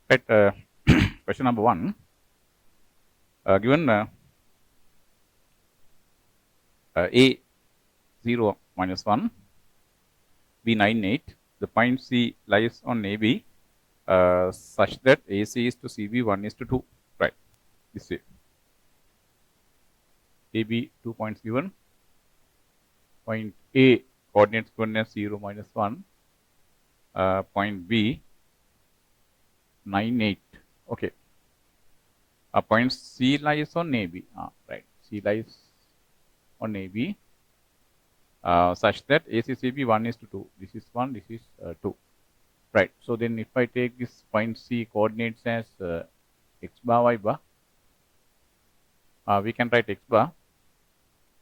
Right. Question number 1. Given A 0 minus 1, B 9 8, the point C lies on AB such that AC is to CB 1 is to 2. Right. This way. AB 2 points given. Point A coordinates given as 0 minus 1. Point B 9 8. Okay. Point C lies on AB. Right. C lies on AB. Such that ACCB 1 is to 2. This is 1, this is 2. Right. So then if I take this point C coordinates as x bar, y bar, we can write x bar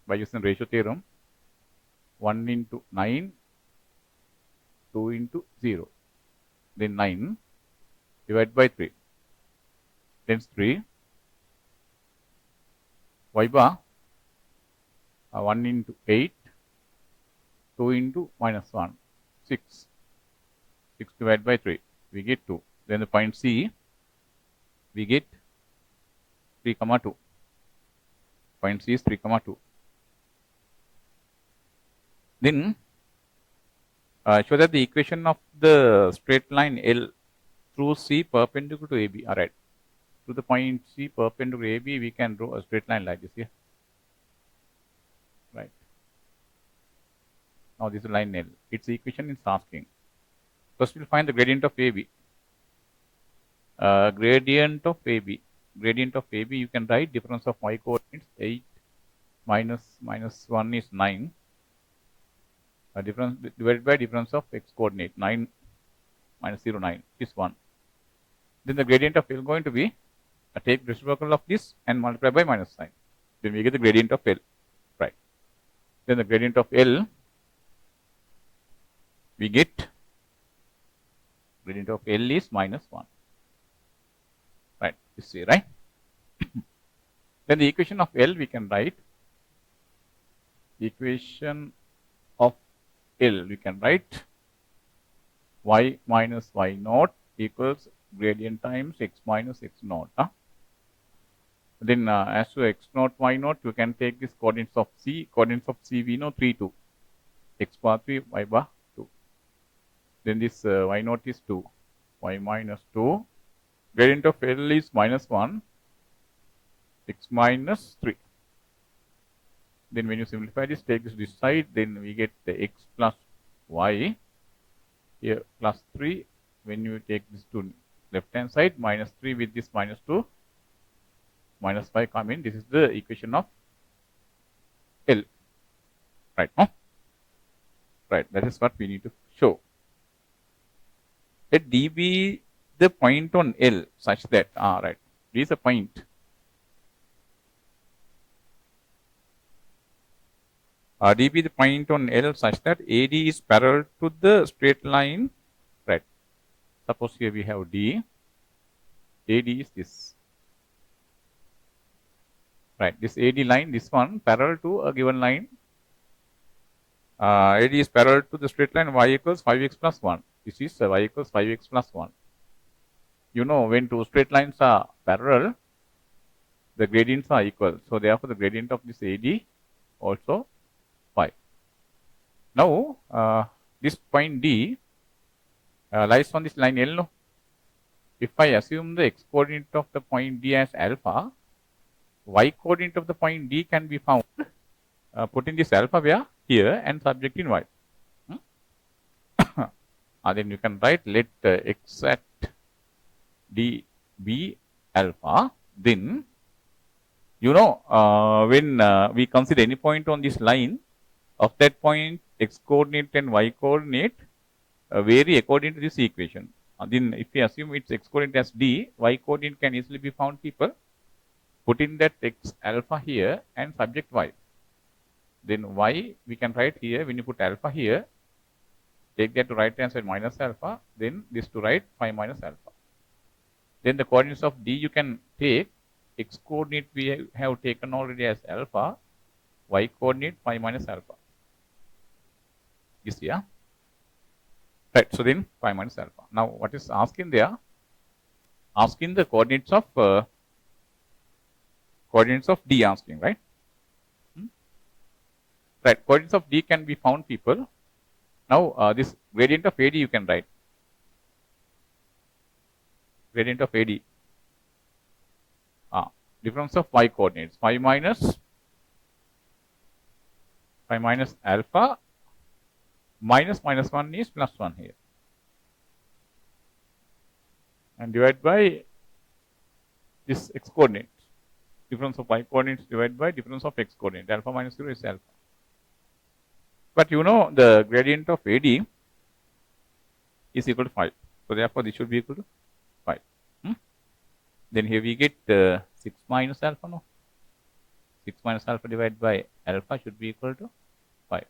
by using ratio theorem. 1 into 9, 2 into 0. Then 9 divided by 3. Then 3. Y bar 1 into 8. 2 into minus 1, 6. 6 divided by 3, we get 2. Then the point C, we get 3 comma 2. Point C is 3 comma 2. Then show that the equation of the straight line L through C perpendicular to AB. All right. To the point C perpendicular to AB, we can draw a straight line like this here. Right. Now this is line L. Its equation is asking. First we'll find the gradient of AB. Gradient of AB. Gradient of AB, you can write difference of y coordinates 8 minus 1 is 9. Difference divided by difference of x coordinate 9 minus 0 9 is 1. Then the gradient of L going to be take reciprocal of this and multiply by minus sign. Then we get the gradient of L. Right. Then the gradient of L, we get gradient of L is minus 1. Right. You see, right? Then the equation of L, we can write equation of L, we can write y minus y naught equals gradient times x minus x naught. Then as to x naught, y naught, you can take this coordinates of C. Coordinates of C we know 3, 2. X bar 3, y bar 2. Then this y naught is 2. Y minus 2. Gradient of L is minus 1. X minus 3. Then when you simplify this, take this side, then we get the x plus y. Here plus 3. When you take this to left hand side, minus 3 with this minus 2. Minus 5 come in. This is the equation of L. Right. No? Right. That is what we need to show. Let D be the point on L such that, right. D is a point. D be the point on L such that AD is parallel to the straight line. Right. Suppose here we have D. AD is this. Right, this AD line, this one, parallel to a given line. AD is parallel to the straight line y equals 5x plus 1. This is y equals 5x plus 1. You know, when two straight lines are parallel, the gradients are equal. So, therefore, the gradient of this AD also 5. Now, this point D lies on this line L. No? If I assume the x coordinate of the point D as alpha, y coordinate of the point D can be found putting this alpha where? Here and subject in y. Then you can write let x at D be alpha. Then, you know, when we consider any point on this line, of that point x coordinate and y coordinate vary according to this equation. Then if we assume its x coordinate as D, y coordinate can easily be found, people. Put in that x alpha here and subject y. Then y we can write here, when you put alpha here, take that to right hand side minus alpha, then this to right 5 minus alpha. Then the coordinates of D you can take, x coordinate we have taken already as alpha, y coordinate 5 minus alpha. You see, yeah? Right, so then 5 minus alpha. Now what is asking there? asking the coordinates of D asking, right? Right, coordinates of D can be found, people. Now, this gradient of AD you can write. Gradient of AD. Difference of y coordinates. Phi minus alpha minus 1 is plus 1 here. And divide by this x coordinate. Difference of y coordinates divided by difference of x coordinate. Alpha minus 0 is alpha. But you know the gradient of AD is equal to 5. So therefore, this should be equal to 5. Then here we get 6 minus alpha, no? 6 minus alpha divided by alpha should be equal to 5.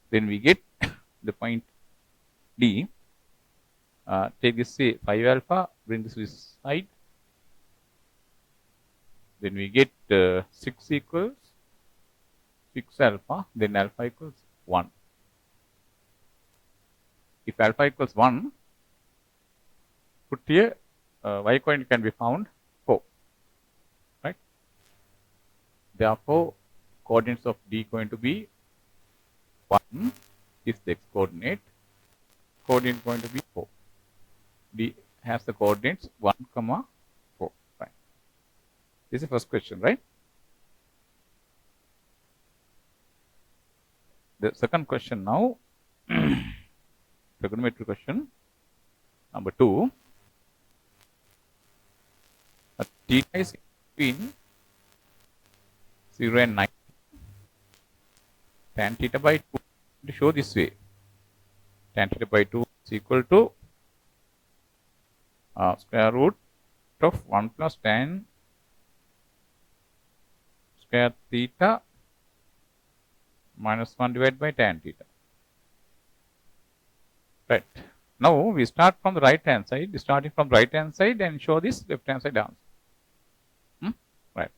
Then we get the point D. Take this, say 5 alpha, bring this to this side. Then we get 6 equals 6 alpha, then alpha equals 1. If alpha equals 1, put here y coordinate can be found 4, right? Therefore, coordinates of D going to be 1 is the x coordinate. Coordinate going to be 4. D has the coordinates 1, 4. Right. This is the first question, right? The second question now, trigonometry question number 2. Theta is between 0 and 9. Tan theta by 2 to show this way. Tan theta by 2 is equal to square root of 1 plus tan square theta minus 1 divided by tan theta. Right. Now we start from the right hand side, starting from right hand side and show this left hand side answer. Right.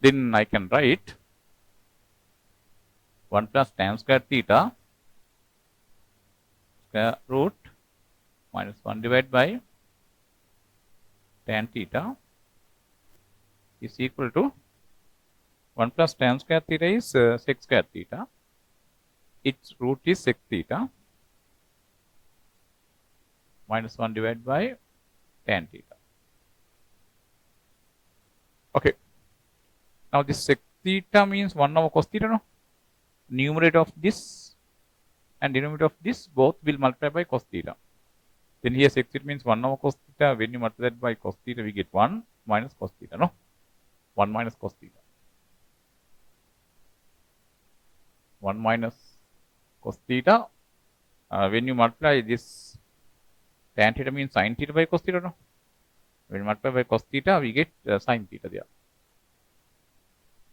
Then I can write 1 plus tan square theta square root minus 1 divided by tan theta is equal to 1 plus tan square theta is sec square theta. Its root is sec theta minus 1 divided by tan theta. Okay. Now this sec theta means 1 over cos theta, no? Numerator of this and denominator of this both will multiply by cos theta. Then here sec theta means 1 over cos theta. When you multiply that by cos theta, we get 1 minus cos theta, no? 1 minus cos theta. 1 minus cos theta. When you multiply this tan theta means sin theta by cos theta, no? When you multiply by cos theta, we get sin theta there.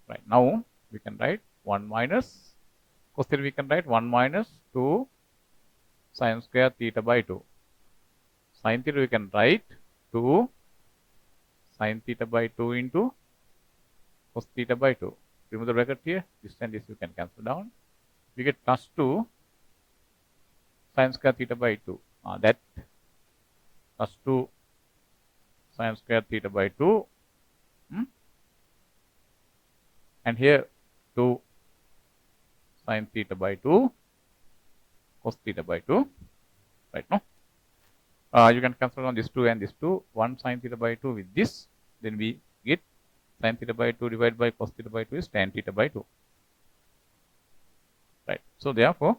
Right. Now we can write 1 minus cos theta, we can write 1 minus 2 sin square theta by 2. Sin theta we can write 2 sin theta by 2 into cos theta by 2. Remove the bracket here. This and this you can cancel down. We get plus 2 sin square theta by 2. That plus 2 sin square theta by 2. And here 2 sin theta by 2 cos theta by 2. Right, no? You can cancel on this 2 and this 2. 1 sin theta by 2 with this. Then we get sin theta by 2 divided by cos theta by 2 is tan theta by 2. Right. So therefore,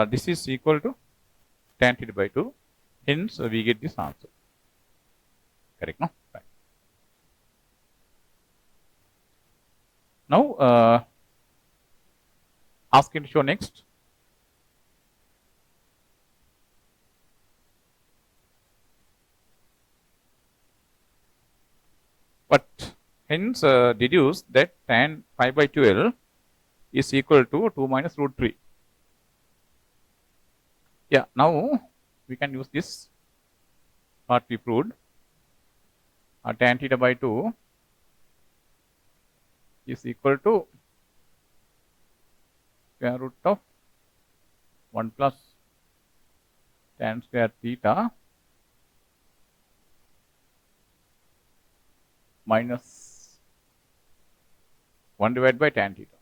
this is equal to tan theta by 2. Hence, we get this answer. Correct, no? Right. Now, ask him to show next. But hence deduce that tan pi by 12 is equal to 2 minus root 3. Yeah, now we can use this part we proved. Tan theta by 2 is equal to square root of 1 plus tan square theta minus 1 divided by tan theta.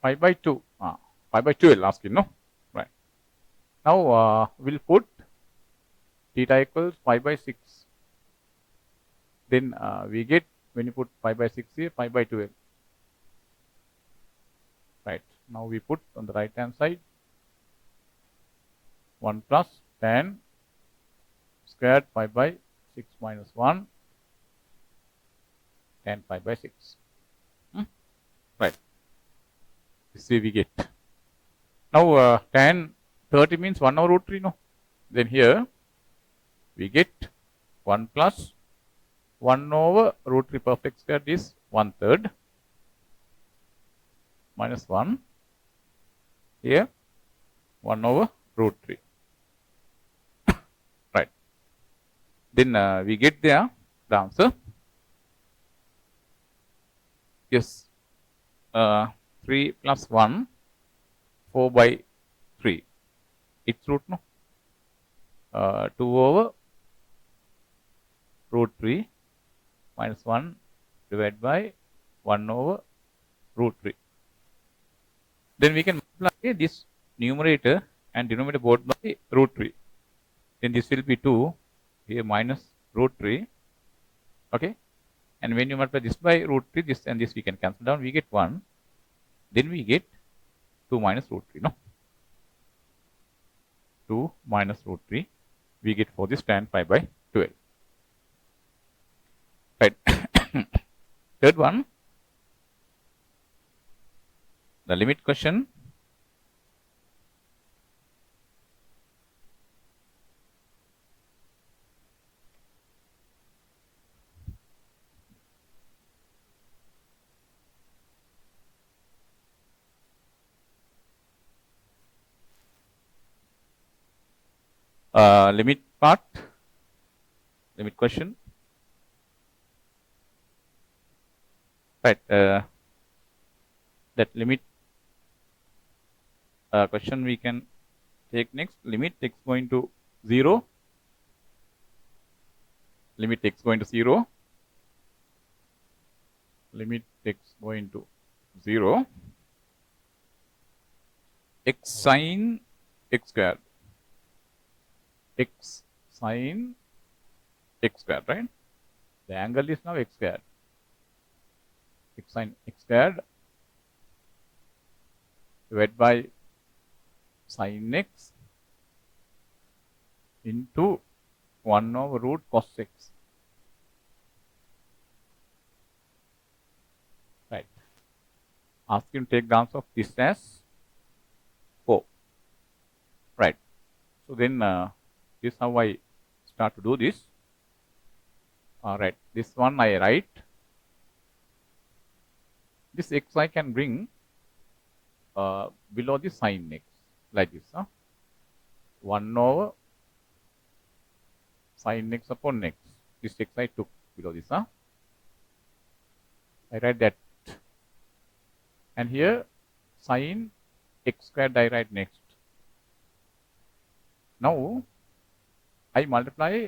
Pi by 2. Pi by 2 will ask you, no? Right. Now we'll put theta equals pi by 6. Then we get, when you put pi by 6 here, pi by 12. Right. Now we put on the right hand side 1 plus tan squared pi by 6 minus 1 tan pi by 6. Right. This way we get. Now tan 30 means 1 over root 3, no? Then here we get 1 plus 1 over root 3 perfect squared is 1/3 minus 1. Here 1 over root 3. Right. Then we get there the answer. Yes. 3 plus 1, 4 by 3. Its root, no? 2 over root 3 minus 1 divided by 1 over root 3. Then we can multiply this numerator and denominator both by root 3. Then this will be 2 here minus root 3. Okay. And when you multiply this by root 3, this and this we can cancel down. We get 1. Then we get 2 minus root 3. No. 2 minus root 3. We get for this tan pi by 12. Right. Third one. The limit question. Limit part. Limit question. Right. That limit question we can take next. Limit x going to 0. Limit x going to 0. Limit x going to 0. X sine x squared. X sine x squared, right? The angle is now x squared. X sine x squared divided by sine x into 1 over root cos x. Right. Ask him to take the answer of this as 4. Right. So then this is how I start to do this. Alright, this one I write. This x I can bring below the sine x like this. 1 over sine x upon x. This x I took below this. I write that. And here sine x squared I write next. Now I multiply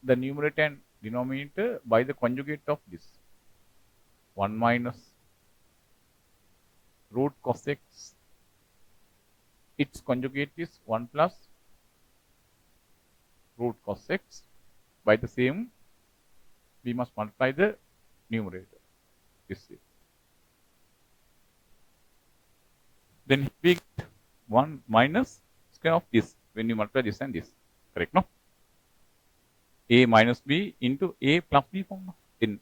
the numerator and denominator by the conjugate of this. 1 minus root cos x. Its conjugate is 1 plus root cos x. By the same, we must multiply the numerator. This is. Then we get 1 minus square of this when you multiply this and this. Correct, no? A minus b into a plus b form. Then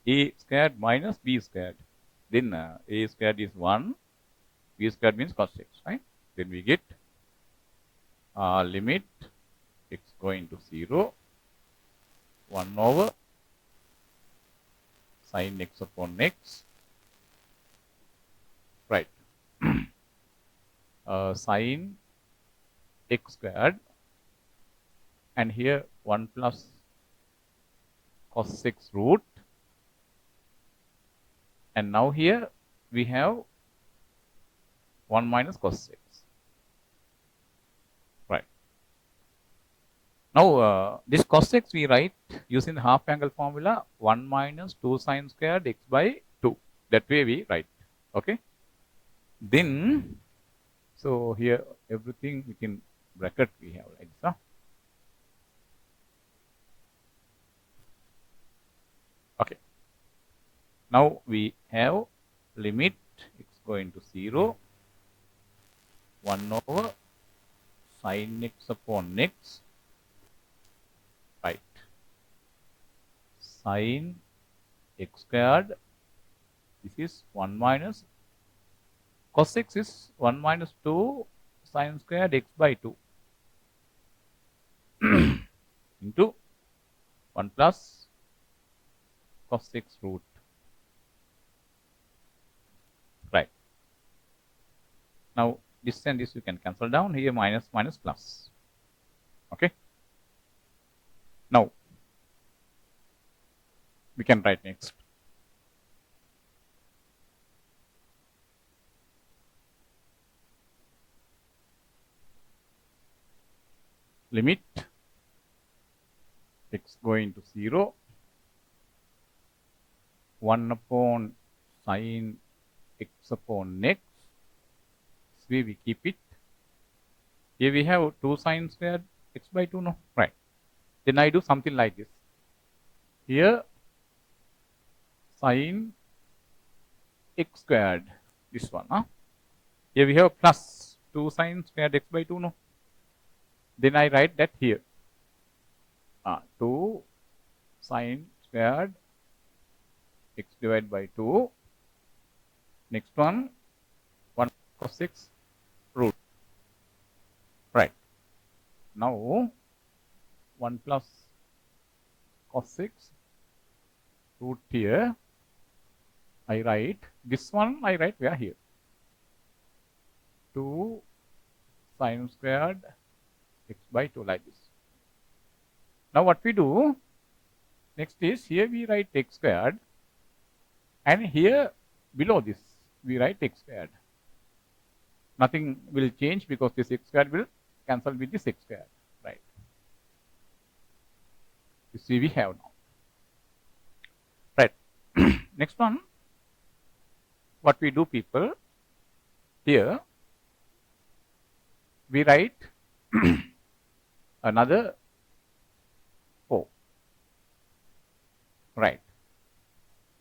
a squared minus b squared. Then a squared is 1. B squared means cos x, right? Then we get limit x going to 0. 1 over sine x upon x. Right. Sine x squared. And here 1 plus cos x root. And now here we have 1 minus cos x. Right. Now, this cos x we write using the half angle formula 1 minus 2 sine squared x by 2. That way we write. Okay. Then, so here everything within bracket we have like this. Huh? Okay. Now we have limit x going to 0, 1 over sine x upon x, right, sine x squared, this is 1 minus, cos x is 1 minus 2 sine squared x by 2 into 1 plus cos x root, right. Now this and this you can cancel down, here minus minus plus. Okay. Now we can write next. Limit x going to 0, 1 upon sine x upon x. This way we keep it. Here we have 2 sine squared x by 2, no? Right. Then I do something like this. Here sine x squared, this one. Huh? Here we have plus 2 sine squared x by 2, no? Then I write that here. 2 sine squared x divided by 2. Next one, 1 cos x root. Right. Now 1 plus cos x root here. I write this one, I write where here. 2 sine squared x by 2 like this. Now what we do next is, here we write x squared, and here below this we write x squared. Nothing will change because this x squared will cancel with this x squared, right. You see we have now, right. Next one, what we do people, here we write another 4, right.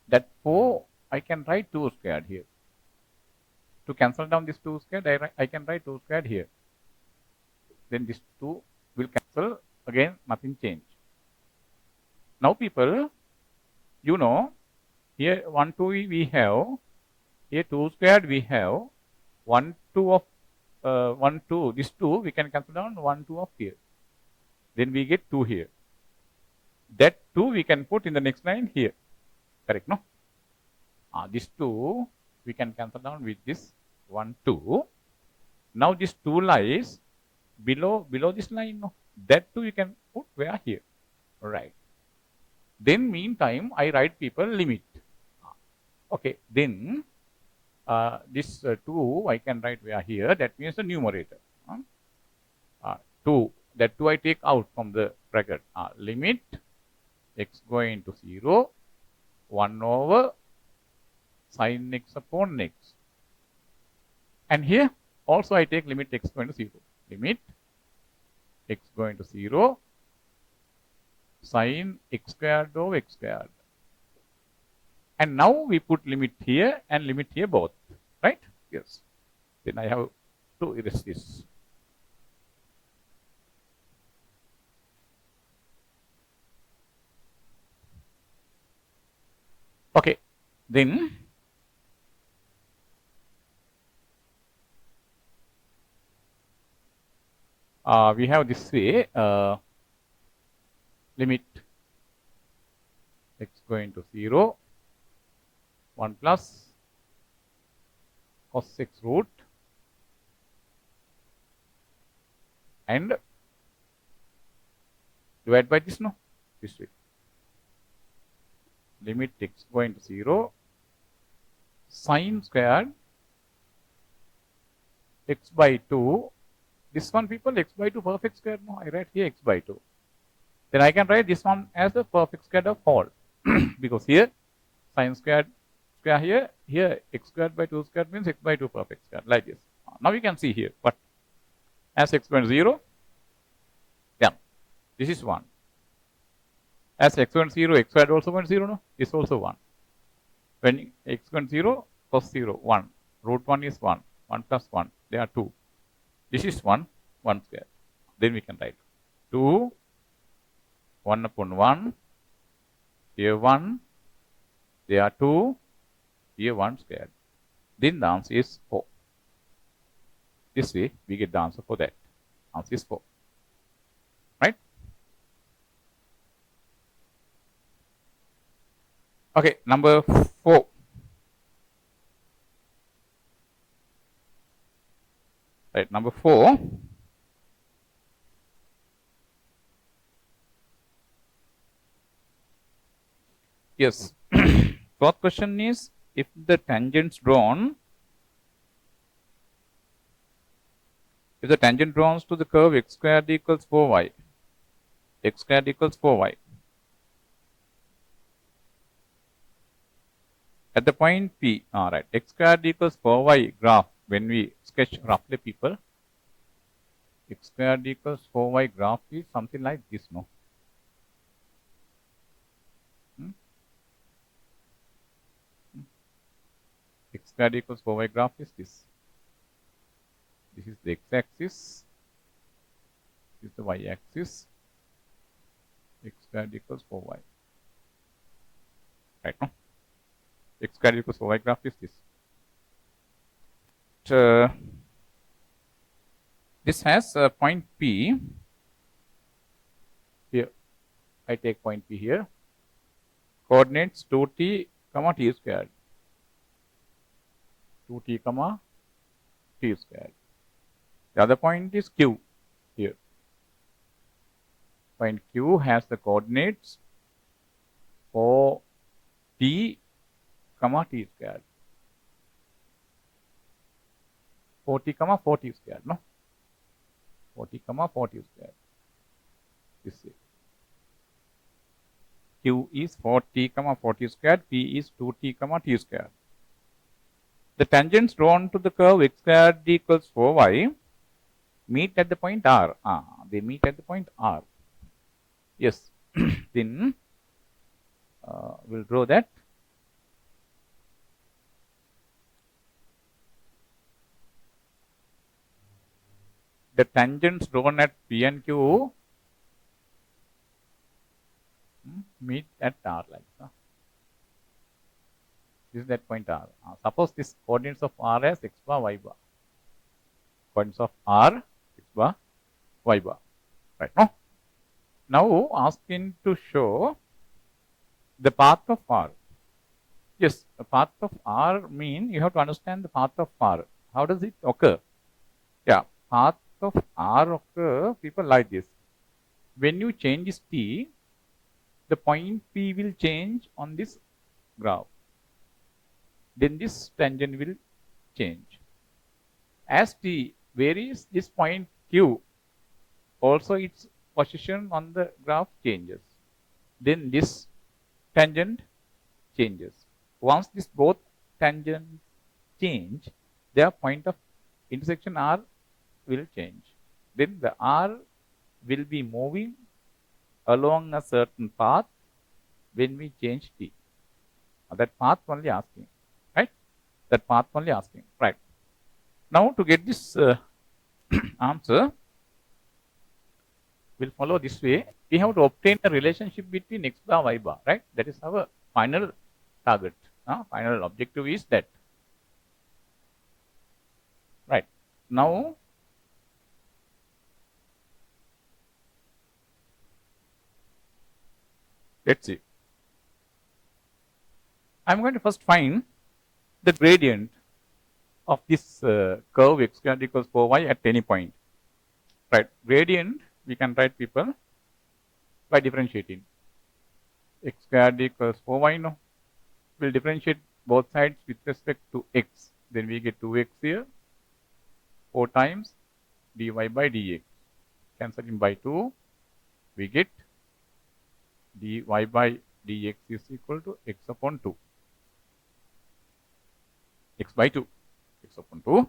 That 4 I can write 2 squared here. To cancel down this 2 squared, I can write 2 squared here. Then this 2 will cancel, again nothing change. Now people, you know, here 1 2 we have, here 2 squared we have, 1 2 of 1 2, this 2 we can cancel down, 1 2 of here. Then we get 2 here. That 2 we can put in the next line here. Correct, no? This 2 we can cancel down with this 1 2. Now this 2 lies below this line, no? That 2 you can put where here, right. Then meantime I write people limit. Okay, then this 2 I can write where here, that means the numerator. 2, that 2 I take out from the bracket. Limit x going to 0, 1 over sine x upon x. And here also I take limit x going to 0. Limit x going to 0, sine x squared over x squared. And now we put limit here and limit here both, right? Yes. Then I have to erase this. Okay, then we have this way, limit x going to 0, 1 plus cos x root, and divide by this, no? This way. Limit x going to 0, sine squared x by 2. This one people, x by 2 perfect square, no? I write here x by 2. Then I can write this one as the perfect square of whole. Because here sine square here, x squared by 2 squared means x by 2 perfect square, like this. Now you can see here, but as x went 0, yeah, this is 1. As x went 0, x squared also went 0, no? This also 1. When x went 0, cos 0, 1. Root 1 is 1. 1 plus 1, they are 2. This is 1, 1 square. Then we can write 2, 1 upon 1, here 1, there are 2, here 1 squared. Then the answer is 4. This way, we get the answer for that. Answer is 4. Right? Okay, number 4. Right, number 4. Yes. Fourth question is, if the tangents drawn, if the tangent drawn to the curve x squared equals 4y, x squared equals 4y, at the point P, right, x squared equals 4y graph, when we sketch roughly, people, x squared equals 4y graph is something like this, no? X squared equals 4y graph is this. This is the x-axis. This is the y-axis. X squared equals 4y. Right, no? X squared equals 4y graph is this. This has a point P. Here, I take point P here. Coordinates 2t, comma t squared. 2t, comma t squared. The other point is Q here. Point Q has the coordinates 4t, comma t squared. 4t, comma 4t squared, no? 4t, comma 4t squared. This is Q is 4t, comma 4t squared. P is 2t, comma t squared. The tangents drawn to the curve x squared equals 4y meet at the point R. They meet at the point R. Yes. Then we'll draw that. The tangents drawn at P and Q meet at R, like that. This is that point R. Suppose this coordinates of R as x bar, y bar. Coordinates of R, x bar, y bar. Right, no? Now asking to show the path of R. Yes, the path of R mean you have to understand the path of R. How does it occur? Yeah, path of R occur, people, like this. When you change this t, the point P will change on this graph. Then this tangent will change. As t varies, this point Q also its position on the graph changes. Then this tangent changes. Once this both tangents change, their point of intersection R will change. Then the R will be moving along a certain path when we change t. That path only asking, right? That path only asking, right? Now to get this answer, we'll follow this way. We have to obtain a relationship between x bar, y bar, right? That is our final target. Final objective is that. Right. Now, let's see. I'm going to first find the gradient of this curve x squared equals 4y at any point. Right. Gradient we can write, people, by differentiating. X squared equals 4y, no? We'll differentiate both sides with respect to x. Then we get 2x here. 4 times dy by dx. Cancelling by 2. We get dy by dx is equal to x upon 2. X by 2. X upon 2.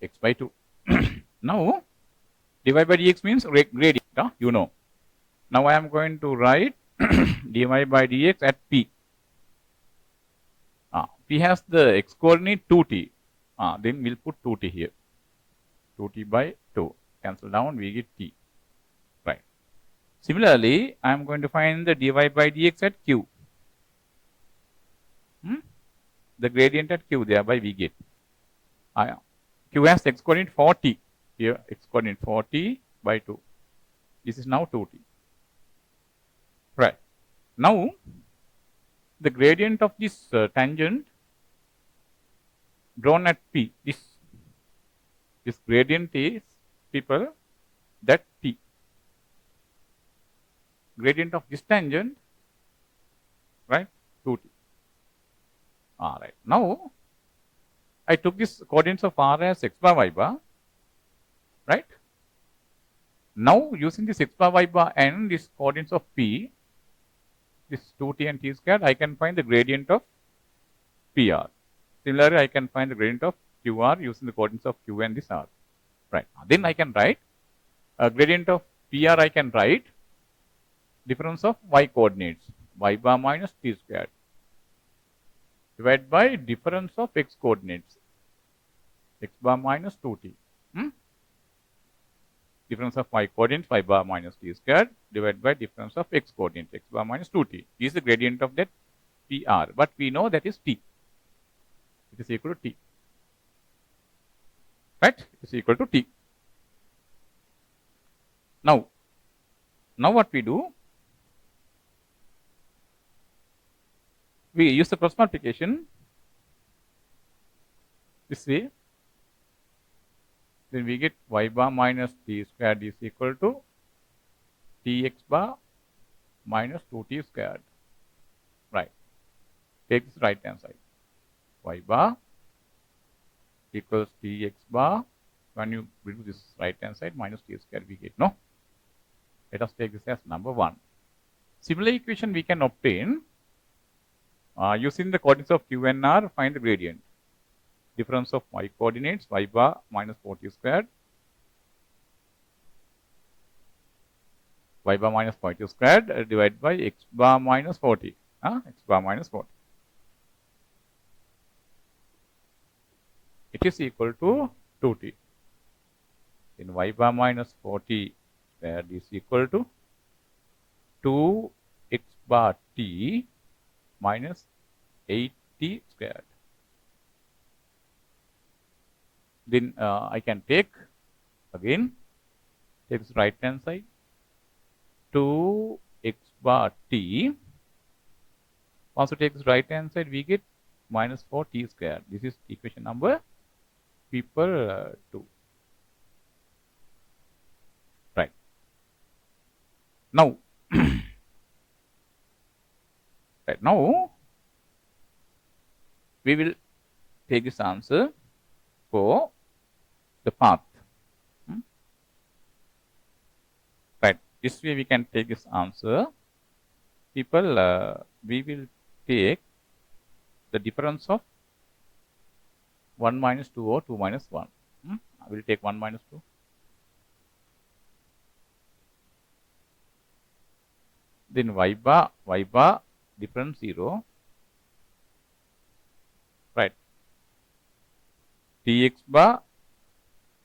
X by 2. Now, dy by dx means gradient. You know. Now, I am going to write dy by dx at p. P has the x coordinate 2t. Then we'll put 2t here. 2t by 2. Cancel down, we get t. Right. Similarly, I am going to find the dy by dx at q. The gradient at q, thereby we get. Q has x coordinate 40. Here, x coordinate 40 by 2. This is now 2t. Right. Now, the gradient of this tangent drawn at P, this gradient is, people, that T. Gradient of this tangent, right, 2T. All right. Now, I took this coordinates of R as x bar y bar, right? Now, using this x bar y bar and this coordinates of P, this 2t and t squared, I can find the gradient of PR. Similarly, I can find the gradient of QR using the coordinates of Q and this R. Right. Then I can write a gradient of PR. I can write difference of y coordinates, y bar minus t squared, divided by difference of x coordinates, x bar minus 2t. Difference of y coordinates, y bar minus t squared, divided by difference of x coordinates, x bar minus 2t. This is the gradient of that PR, but we know that is t. It is equal to t. Right? It is equal to t. Now what we do? We use the cross multiplication this way. Then we get y bar minus t squared is equal to tx bar minus 2t squared. Right. Take this right hand side. Y bar equals tx bar. When you bring this right hand side, minus t squared we get. No? Let us take this as number 1. Similar equation we can obtain using the coordinates of q and r, find the gradient. Difference of y coordinates, y bar minus 4t squared, y bar minus 4t squared divided by x bar minus 40. X bar minus 40. It is equal to 2t. Then y bar minus 40 squared is equal to 2x bar t minus 8t squared. Then I can take again, take this right hand side, 2x bar t. Once we take this right hand side, we get minus 4t squared. This is equation number 2. Right. Now, we will take this answer for the path. Right. This way we can take this answer. People, we will take the difference of 1 minus 2 or 2 minus 1. I will take 1 minus 2. Then y bar difference 0. Right. Tx bar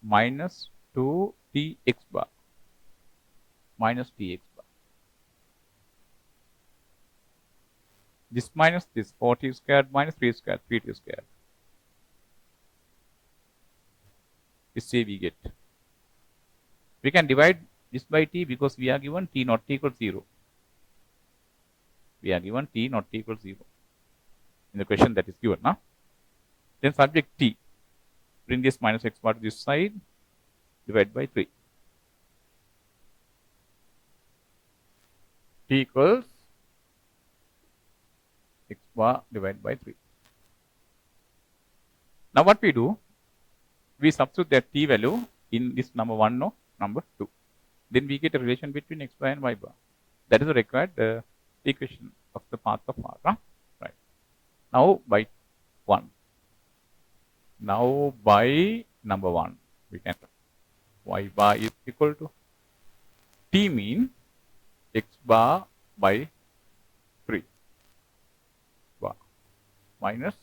minus 2 tx bar minus tx bar. This minus this 4t squared minus 3 squared, 3t squared. This way we get. We can divide this by t because we are given t not equal 0. We are given t not equal 0 in the question that is given. Then subject t. Bring this minus x bar to this side, divide by 3. T equals x bar divided by 3. Now what we do? We substitute that t value in this number 1 or number 2. Then we get a relation between x bar and y bar. That is the required equation of the path of R. Right. Now by 1. Now by number 1, we can y bar is equal to t mean x bar by 3 bar minus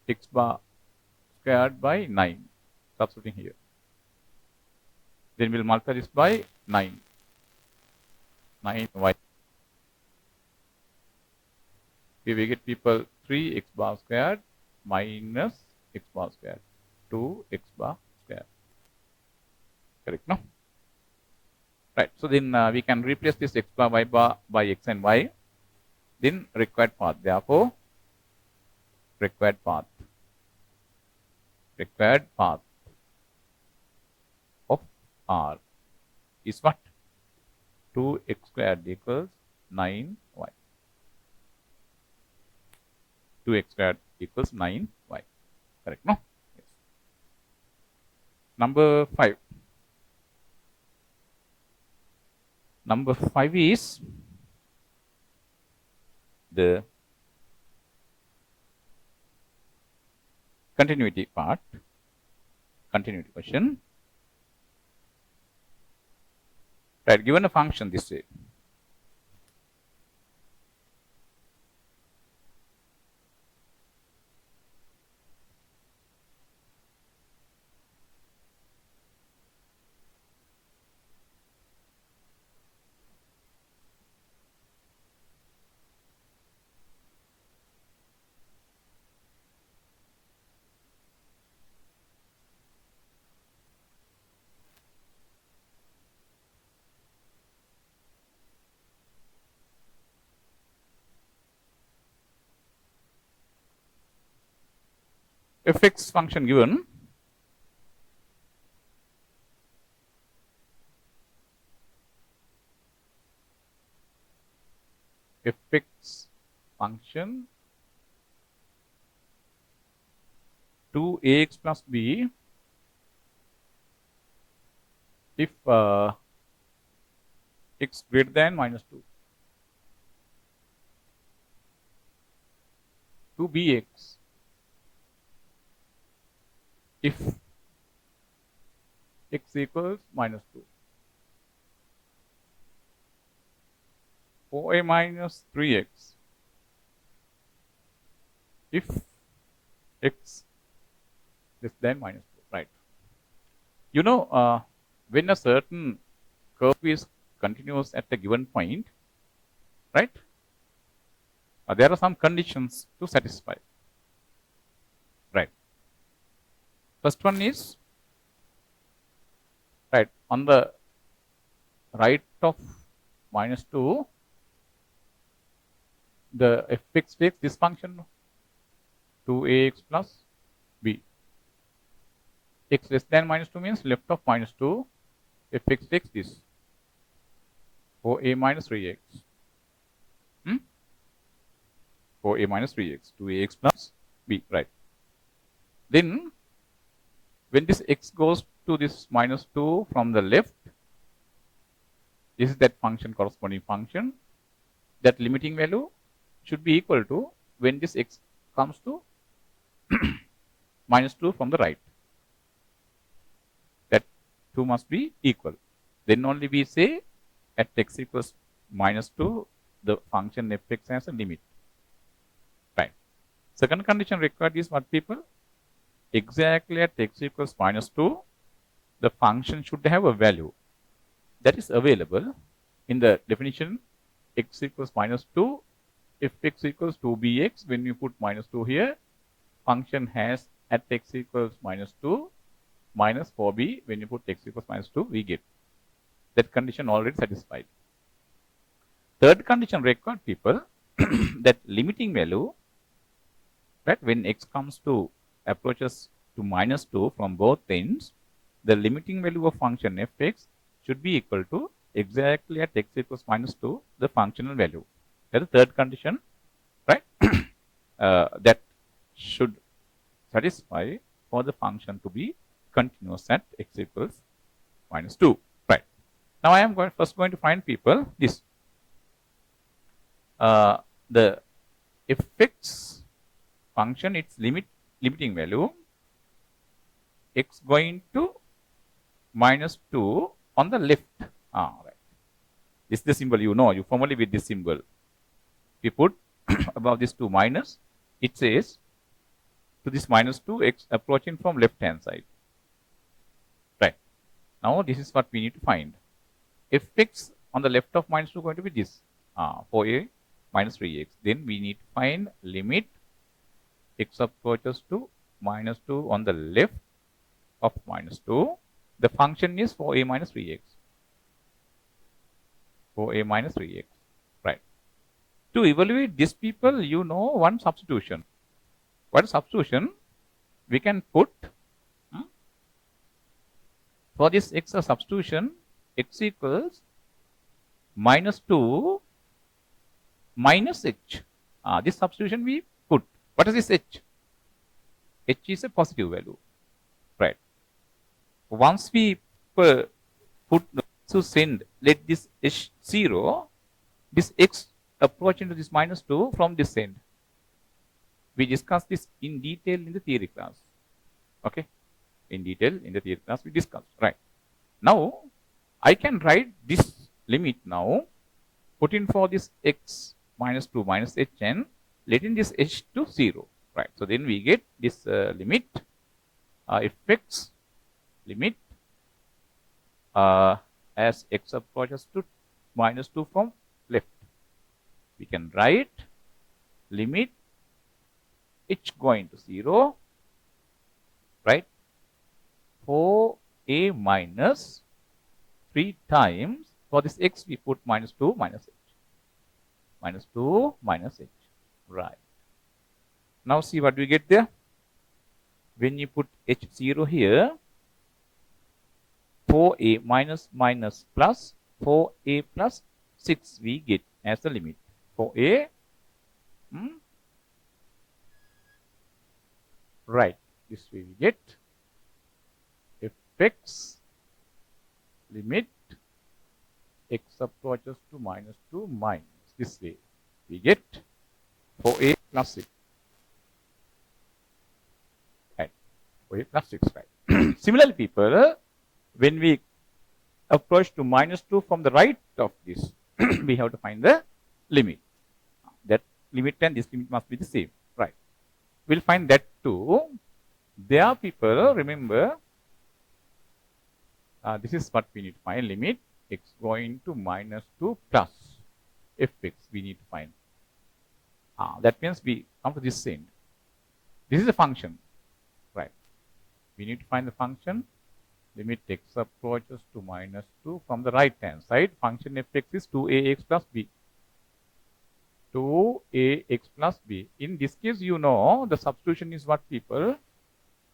x bar squared by 9, substituting here. Then we'll multiply this by 9. 9y. Here we get people 3 x bar squared minus x bar squared, 2 x bar squared. Correct, no? Right. So then we can replace this x bar, y bar by x and y. Then required path. Therefore, required path of R is what? 2x squared equals 9y. 2x squared equals 9y. Correct, no? Yes. Number 5. Number 5 is the continuity part, continuity question. Right, given a function this way. Fx function given, fx function 2ax plus b if x greater than minus 2. 2bx if x equals minus 2. 4a minus 3x if x less than minus 2. Right. You know, when a certain curve is continuous at a given point, right, there are some conditions to satisfy. Right. First one is, right, on the right of minus 2, the fx takes this function 2ax plus b. X less than minus 2 means left of minus 2, fx takes this 4a minus 3x. 4a minus 3x, 2ax plus b, right. Then when this x goes to this minus 2 from the left, this is that function, corresponding function. That limiting value should be equal to when this x comes to minus 2 from the right. That 2 must be equal. Then only we say at x equals minus 2, the function fx has a limit. Right. Second condition required is what, people? Exactly at x equals minus 2, the function should have a value that is available in the definition x equals minus 2. If x equals 2bx, when you put minus 2 here, function has at x equals minus 2 minus 4b. When you put x equals minus 2, we get that condition already satisfied. Third condition required, people, that limiting value, right, when x comes to approaches to minus 2 from both ends, the limiting value of function fx should be equal to exactly at x equals minus 2, the functional value. That is the third condition, right? That should satisfy for the function to be continuous at x equals minus 2, right? Now I am first going to find people this. The fx function, its limiting value, x going to minus 2 on the left. Right. This is the symbol, you know, you formally with this symbol. We put above this 2 minus, it says to this minus 2, x approaching from left hand side. Right. Now this is what we need to find. Fx on the left of minus 2 going to be this, 4a minus 3x. Then we need to find limit x approaches to minus 2 on the left of minus 2. The function is 4a minus 3x. 4a minus 3x. Right. To evaluate these people, you know one substitution. What is substitution? We can put for this x a substitution, x equals minus 2 minus h. This substitution we put. What is this h? H is a positive value. Right. Once we put to send, let this h 0, this x approach into this minus 2 from this end. We discussed this in detail in the theory class. Okay. In detail in the theory class we discussed. Right. Now I can write this limit now, put in for this x minus 2 minus h and letting this h to 0. Right. So then we get this limit fx limit as x approaches to minus 2 from left. We can write limit h going to 0, right, 4a minus 3 times, for this x we put minus 2 minus h. Minus 2 minus h. Right. Now see what we get there. When you put h0 here, 4a minus minus plus 4a plus 6 we get as the limit. 4a, right, this way we get fx limit x approaches to minus 2 minus, this way we get 4a plus 6. Right. 4a plus 6, right. Similarly, people, when we approach to minus 2 from the right of this, we have to find the limit. That limit and this limit must be the same. Right. We'll find that too. There, people, remember, this is what we need to find. Limit x going to minus 2 plus fx we need to find. That means we come to this end. This is a function. Right. We need to find the function. Limit x approaches to minus 2 from the right hand side. Function fx is 2ax plus b. 2ax plus b. In this case, you know the substitution is what, people?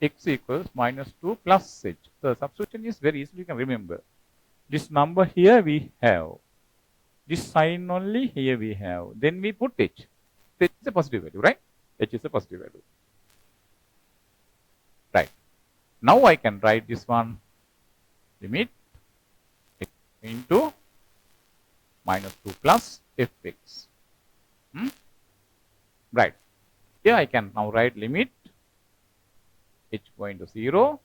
X equals minus 2 plus h. The substitution is very easy, you can remember. This number here we have. This sign only here we have. Then we put h. H is a positive value, right? H is a positive value. Right. Now I can write this one. Limit x into minus 2 plus fx. Right. Here I can now write limit h going to 0,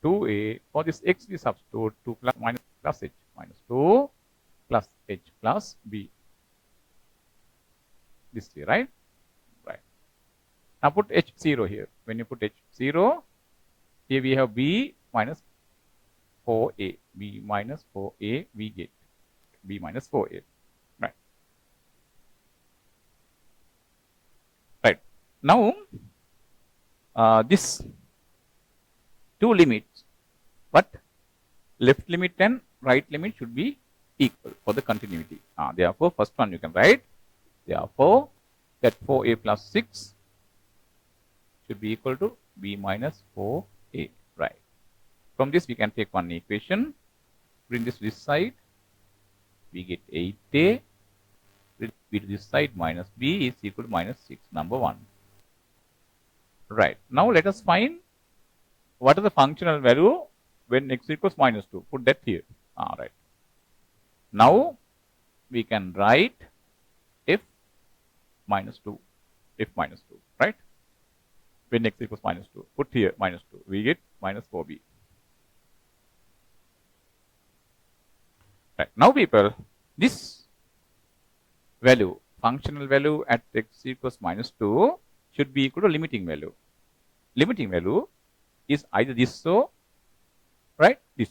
2a, for this x we substitute 2 plus minus plus h, minus 2 plus h plus b. This way, right? Right. Now put h0 here. When you put h0, here we have b minus 4a. b minus 4a we get. b minus 4a. Right. Right. Now, this two limits, but left limit and right limit should be equal for the continuity. Therefore, first one you can write. Therefore, that 4a plus 6 should be equal to b minus 4a. Right. From this, we can take one equation. Bring this to this side. We get 8a. Bring b to this side. Minus b is equal to minus 6. Number 1. Right. Now, let us find what is the functional value when x equals minus 2. Put that here. Right. Now we can write f minus 2, f minus 2, right? When x equals minus 2, put here minus 2, we get minus 4b. Right. Now people, this value, functional value at x equals minus 2 should be equal to limiting value. Limiting value is either this or, right, this.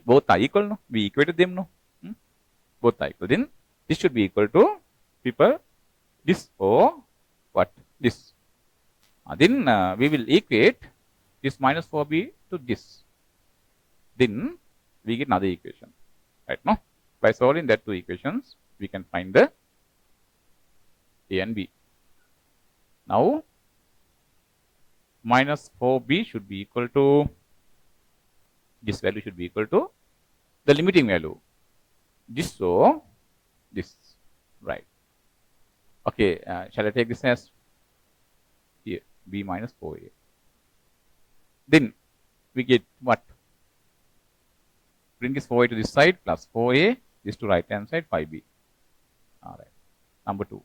Both are equal, no? We equated them, no? Both are equal. Then this should be equal to, people, this or what? This. Then we will equate this minus 4b to this. Then we get another equation, right? No? By solving that two equations, we can find the a and b. Now, minus 4b should be equal to, this value should be equal to the limiting value. This or this, right? Okay, shall I take this as here, b minus 4a. Then we get what? Bring this 4a to this side plus 4a, this to right hand side 5b. All right, number 2.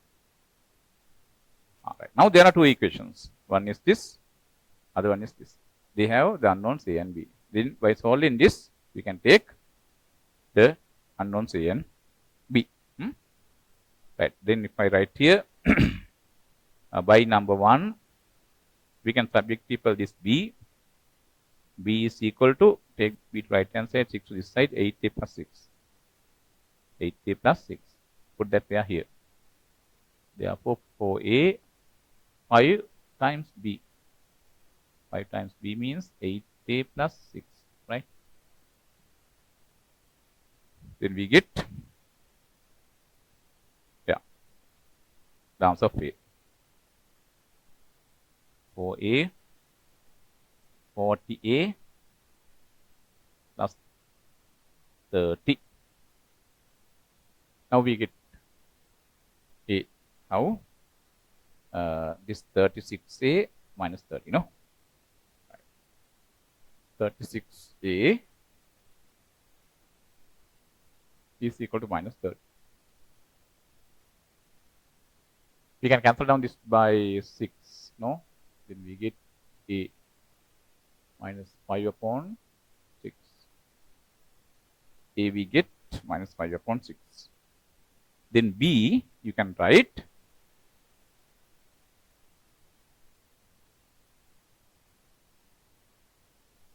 All right, now there are two equations. One is this, other one is this. They have the unknowns a and b. Then by solving this, we can take the unknowns a and b. Right, then if I write here, by number 1, we can subject people this b. B is equal to, take b to right hand side, 6 to this side, 8a plus 6. 8a plus 6. Put that pair here. Therefore, 4a, 5 times b. 5 times b means 8a plus 6, right? Then we get, yeah, the answer of a. 4a, 40a plus 30. Now we get a. How? This 36a minus 30, no? 36a is equal to minus 30. We can cancel down this by 6, no? Then we get a minus 5 upon 6. A we get minus 5 upon 6. Then b, you can write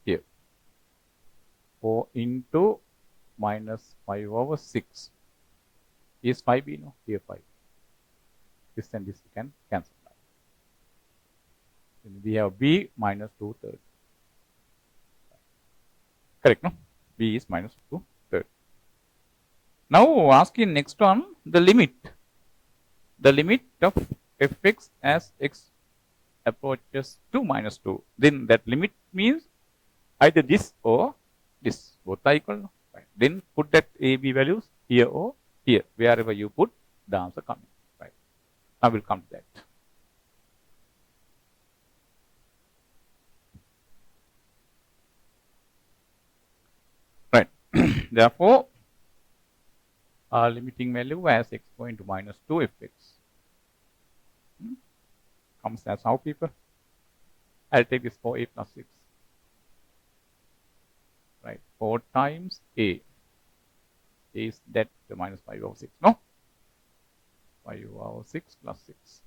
here 4 into minus 5 over 6 is 5b, no? Here 5. This and this we can cancel out. Then we have b minus 2/3. Correct, no? B is minus 2/3. Now asking next one, the limit. The limit of fx as x approaches to minus 2. Then that limit means either this or this. Both are equal, no? Right. Then put that a, b values here or here. Wherever you put, the answer coming. Right. I will come to that. Right. Therefore, our limiting value as x going to minus 2 fx comes as how, people? I'll take this 4a plus 6. Right. 4 times a. Is that minus 5 over 6, no? 5 over 6 plus 6.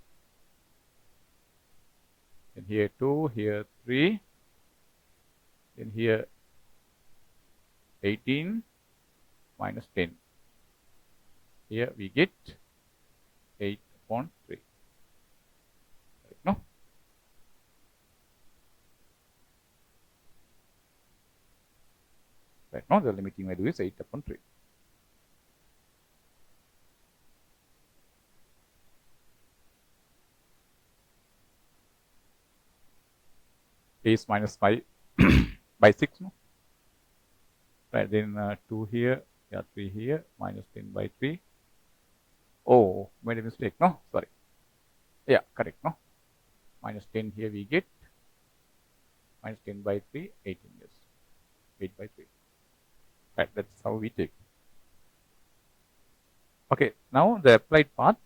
Then here 2, here 3. Then here 18 minus 10. Here we get 8 upon 3. Right, no? Right, no? The limiting value is 8 upon 3. A is minus 5 by 6, no? Right, then 2 here, yeah, 3 here, minus 10 by 3. Oh, made a mistake, no? Sorry. Yeah, correct, no? Minus 10 here we get, minus 10 by 3, 18 years. 8 by 3. Right, that's how we take. Okay, now the applied part.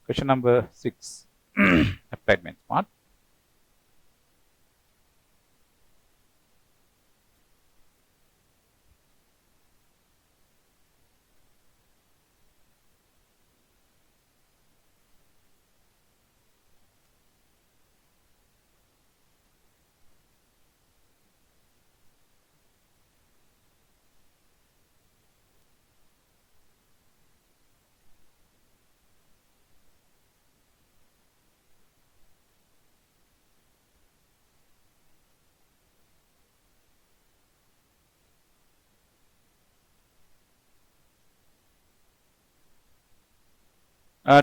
Question number 6. Applied maths part.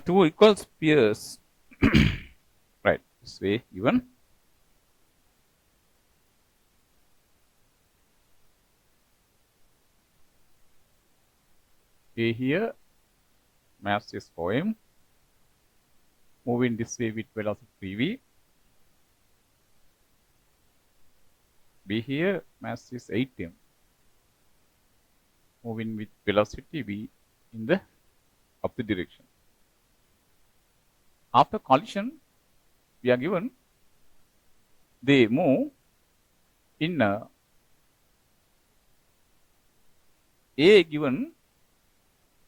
Two equal spheres. Right, this way given. A here, mass is 4m. Moving this way with velocity 3v. B here, mass is 8m. Moving with velocity v in the opposite direction. After collision, we are given they move in A given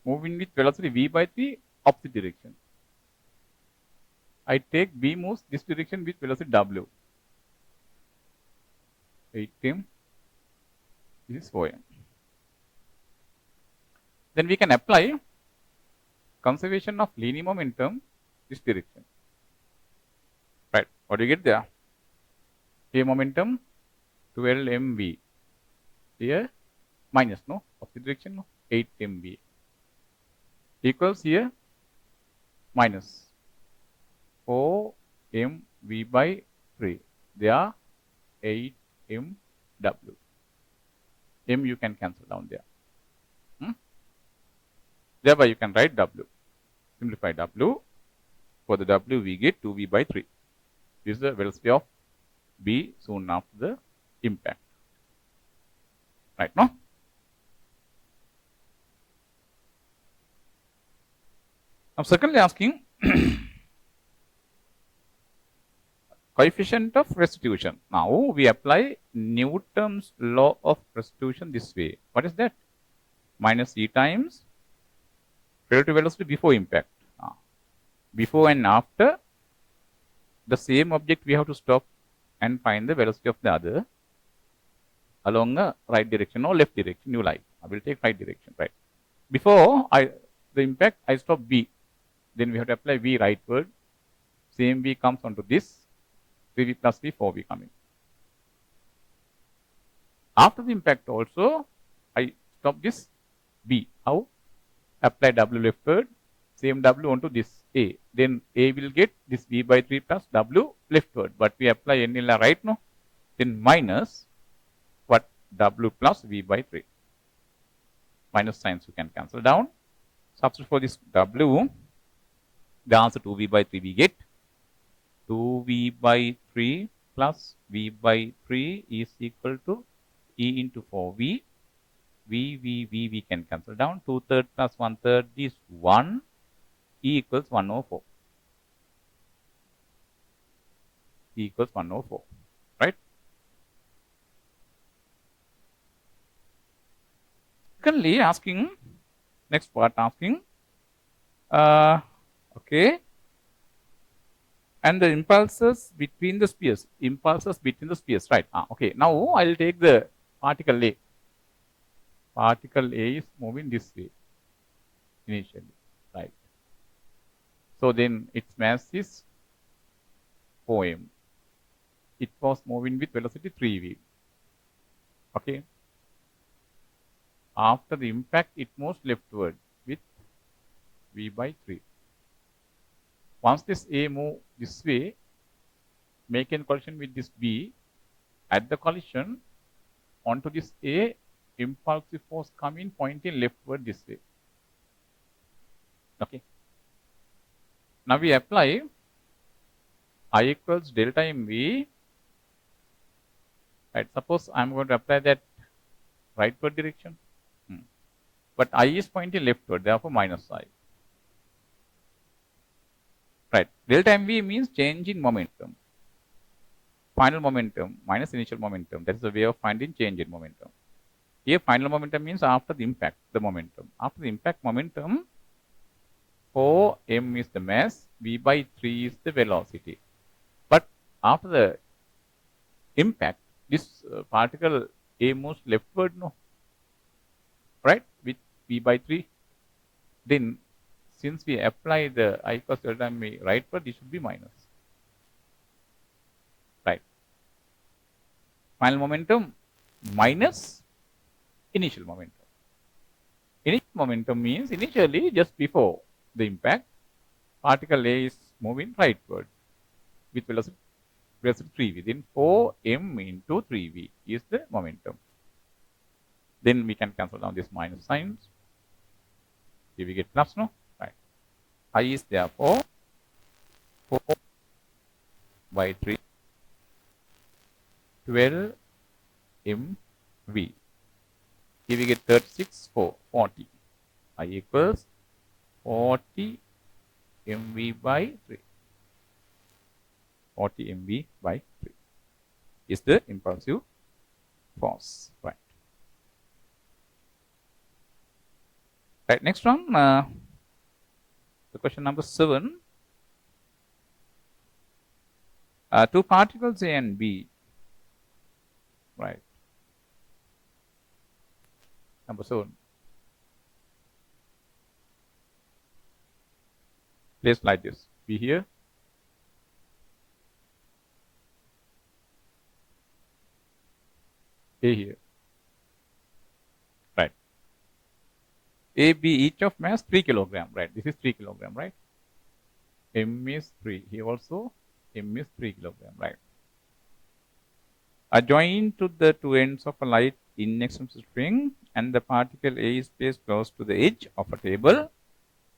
moving with velocity v by 3 opposite direction. I take B moves this direction with velocity w. 8m, this is 4m. Then we can apply conservation of linear momentum this direction. Right, what do you get there? A momentum 12 mv. Here minus, no, opposite direction, no, 8 mv equals here minus 4 mv by 3. They are 8 mw. M you can cancel down there. Thereby you can write w. Simplify w. For the w we get 2v by 3. This is the velocity of B soon after the impact. Right, no? I'm secondly asking coefficient of restitution. Now we apply Newton's law of restitution this way. What is that? Minus e times relative velocity before impact. Before and after the same object we have to stop and find the velocity of the other along a right direction or left direction you like. I will take right direction, right? Before the impact I stop B. Then we have to apply V rightward. Same V comes onto this. 3V plus V, 4V coming. After the impact also, I stop this B. How? Apply W leftward. Same W onto this A. Then A will get this V by 3 plus W leftward. But we apply N in the right, no? Then minus what? W plus V by 3. Minus signs you can cancel down. Substitute for this W. The answer 2V by 3 we get. 2V by 3 plus V by 3 is equal to E into 4V. V we can cancel down. 2/3 plus 1/3 is 1. E equals 1/4. E equals 1/4. Right? Secondly, asking, next part asking, okay, and the impulses between the spheres. Impulses between the spheres, right? Okay, now I will take the particle A. Particle A is moving this way initially, right? So then its mass is 4m. It was moving with velocity 3v. Okay. After the impact, it moves leftward with v by 3. Once this A move this way, make a collision with this B. At the collision, onto this A, impulsive force coming pointing leftward this way. Okay. Now we apply I equals delta mv. Right. Suppose I'm going to apply that rightward direction. But I is pointing leftward, therefore minus I. Right. Delta mv means change in momentum. Final momentum minus initial momentum. That is a way of finding change in momentum. Here, final momentum means after the impact, the momentum. After the impact momentum, 4m is the mass, v by 3 is the velocity. But after the impact, this particle A moves leftward, no? Right? With v by 3. Then, since we apply the I equals delta m rightward, this should be minus. Right? Final momentum minus initial momentum. Initial momentum means initially just before the impact, particle A is moving rightward with velocity 3v. Then 4m into 3v is the momentum. Then we can cancel down this minus signs. Here we get plus, no? Right. I is therefore 4 by 3, 12 mv. Here we get 36, 4, 40. I equals 40 mv by 3. 40 mv by 3 is the impulsive force. Right. Right. Next one, the question number 7. Two particles A and B. Right. Number 7. Placed like this. B here. A here. Right. A, B, each of mass 3 kilogram. Right. This is 3 kilogram. Right. M is 3. Here also M is 3 kilogram. Right. Adjoined to the two ends of a light inextensible string, and the particle A is placed close to the edge of a table,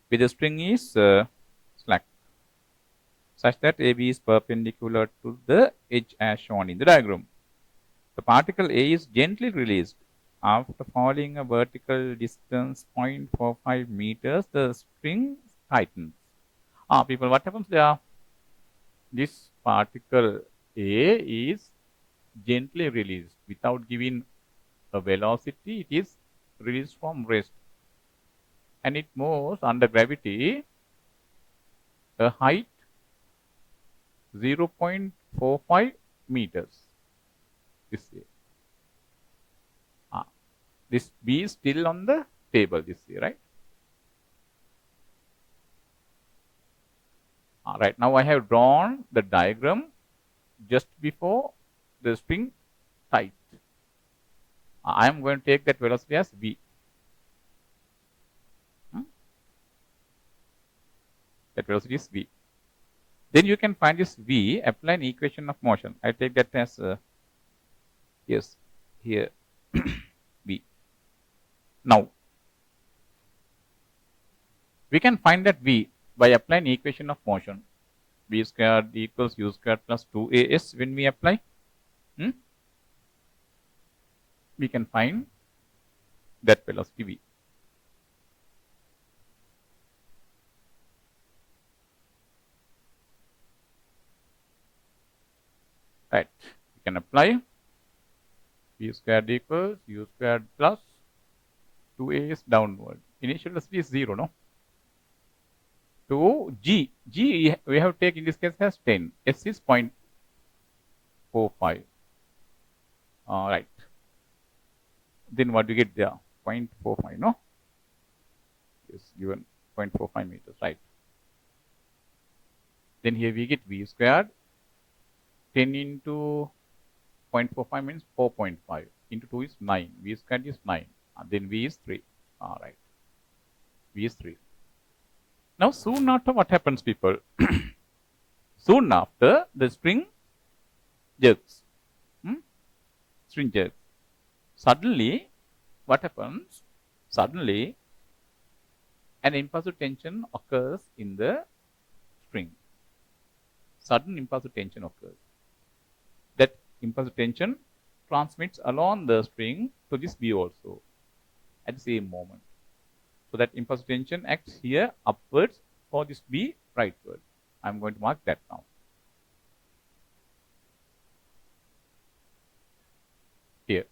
where the string is slack, such that AB is perpendicular to the edge as shown in the diagram. The particle A is gently released. After falling a vertical distance 0.45 meters, the string tightens. People, what happens there? This particle A is gently released without giving a velocity. It is released from rest, and it moves under gravity a height 0.45 meters. This way. This B is still on the table this way, right? Right. Now I have drawn the diagram just before the string tight. I am going to take that velocity as V. That velocity is V. Then you can find this V, apply an equation of motion. I take that as yes, here V. Now we can find that V by applying equation of motion. V squared equals U squared plus 2AS. When we apply, we can find that velocity V. Right. We can apply V squared equals U squared plus 2AS downward. Initial velocity is 0, no? To G. G we have taken in this case as 10. S is 0.45. Right. Then what do you get there? 0.45, no? Is given 0.45 meters, right? Then here we get V squared. 10 into 0.45 means 4.5. Into 2 is 9. V squared is 9. Then V is 3. Right. V is 3. Now, soon after, what happens, people? Soon after, the string jerks. String jerks. Suddenly, what happens? Suddenly, an impulsive tension occurs in the string. Sudden impulsive tension occurs. That impulsive tension transmits along the string to this B also at the same moment. So that impulsive tension acts here upwards for this B rightward. I'm going to mark that now. Here.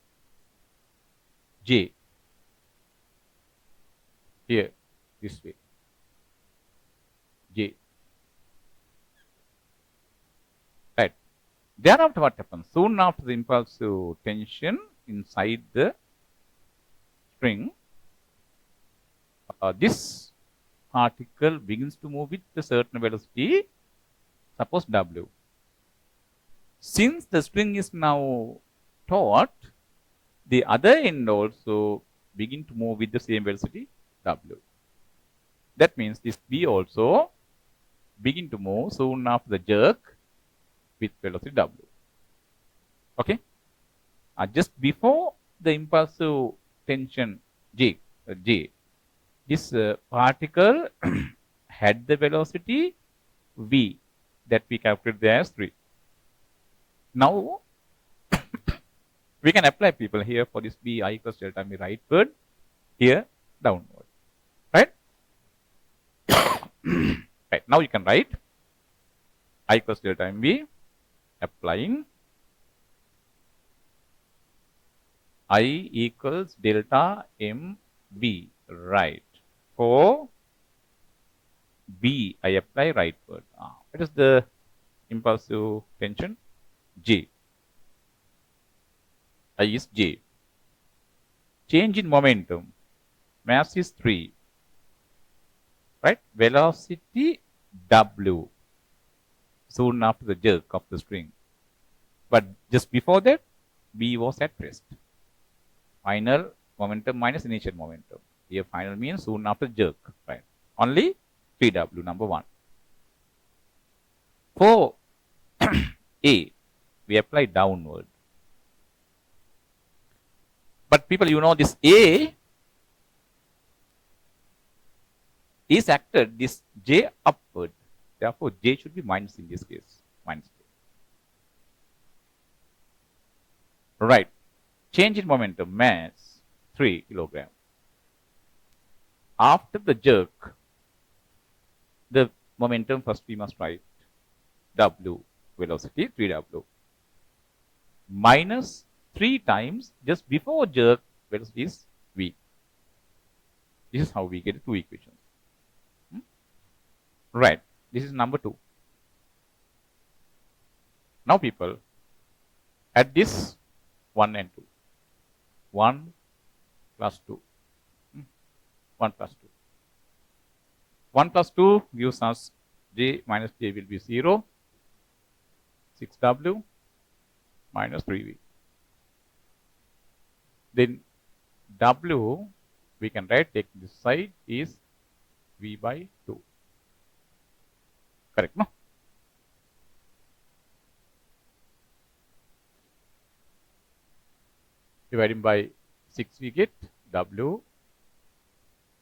J. Here. This way. J. Right. Thereafter what happens? Soon after the impulsive tension inside the string, this particle begins to move with a certain velocity, suppose W. Since the string is now taut, the other end also begin to move with the same velocity, W. That means this B also begin to move soon after the jerk with velocity W. Okay? Just before the impulsive tension J, this particle had the velocity V that we calculated there as 3. Now, we can apply people here for this B I equals delta M rightward, here downward. Right? Right. Now you can write I equals delta MV applying I equals delta MV, right. For B, I apply rightward. What is the impulsive tension? J. I is J. Change in momentum. Mass is 3. Right? Velocity W. Soon after the jerk of the string. But just before that, B was at rest. Final momentum minus initial momentum. Here final means soon after jerk. Right? Only 3W, number 1. For A, we apply downward. But people, you know this A is acted this J upward. Therefore, J should be minus in this case. Minus J. Right. Change in momentum, mass 3 kilogram. After the jerk, the momentum first we must write W, velocity 3W. Minus 3 times just before jerk, velocity is V. This is how we get 2 equations. Right. This is number 2. Now people, at this 1 and 2. 1 plus 2. 1 plus 2. 1 plus 2 gives us J minus J will be 0. 6W minus 3V. Then W, we can write, take this side, is V by 2. Correct, no? Dividing by 6, we get W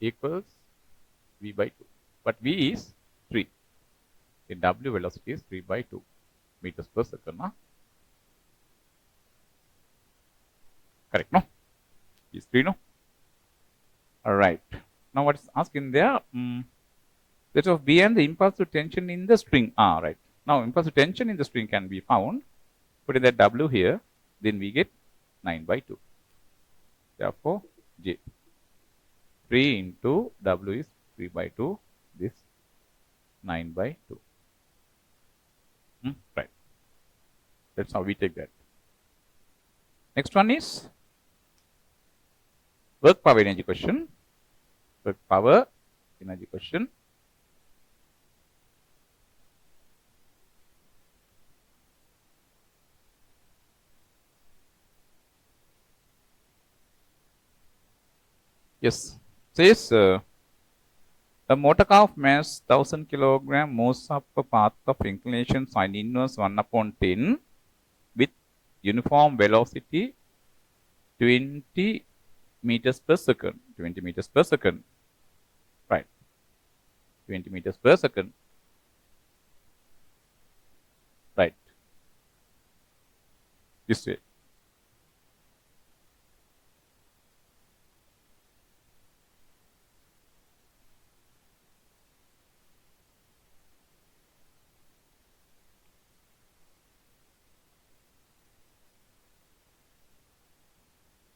equals V by 2. But V is 3. The W velocity is 3 by 2 meters per second. No? Correct, no? Is 3, no? Alright. Now what is asked in there? That of B and the impulsive tension in the string. Right. Now impulsive tension in the string can be found. Put in that W here, then we get 9 by 2. Therefore, J. 3 into W is 3 by 2. This 9 by 2. Right. That's how we take that. Next one is work power energy question. Work power energy question. Yes, says a motor car of mass 1000 kilogram moves up a path of inclination sine inverse 1 upon 10 with uniform velocity 20 meters per second. 20 meters per second. Right. 20 meters per second. Right. This way.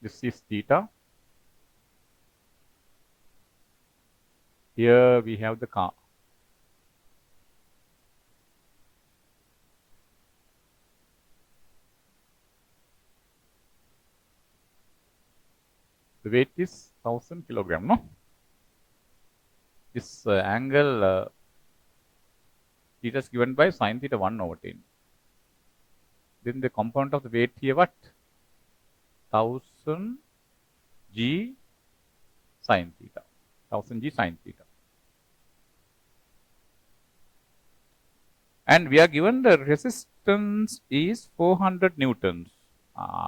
This is theta. Here we have the car. The weight is 1000 kilogram, no? This angle theta is given by sine theta 1 over 10. Then the component of the weight here what? 1000 g sine theta. 1000 g sine theta. And we are given the resistance is 400 newtons.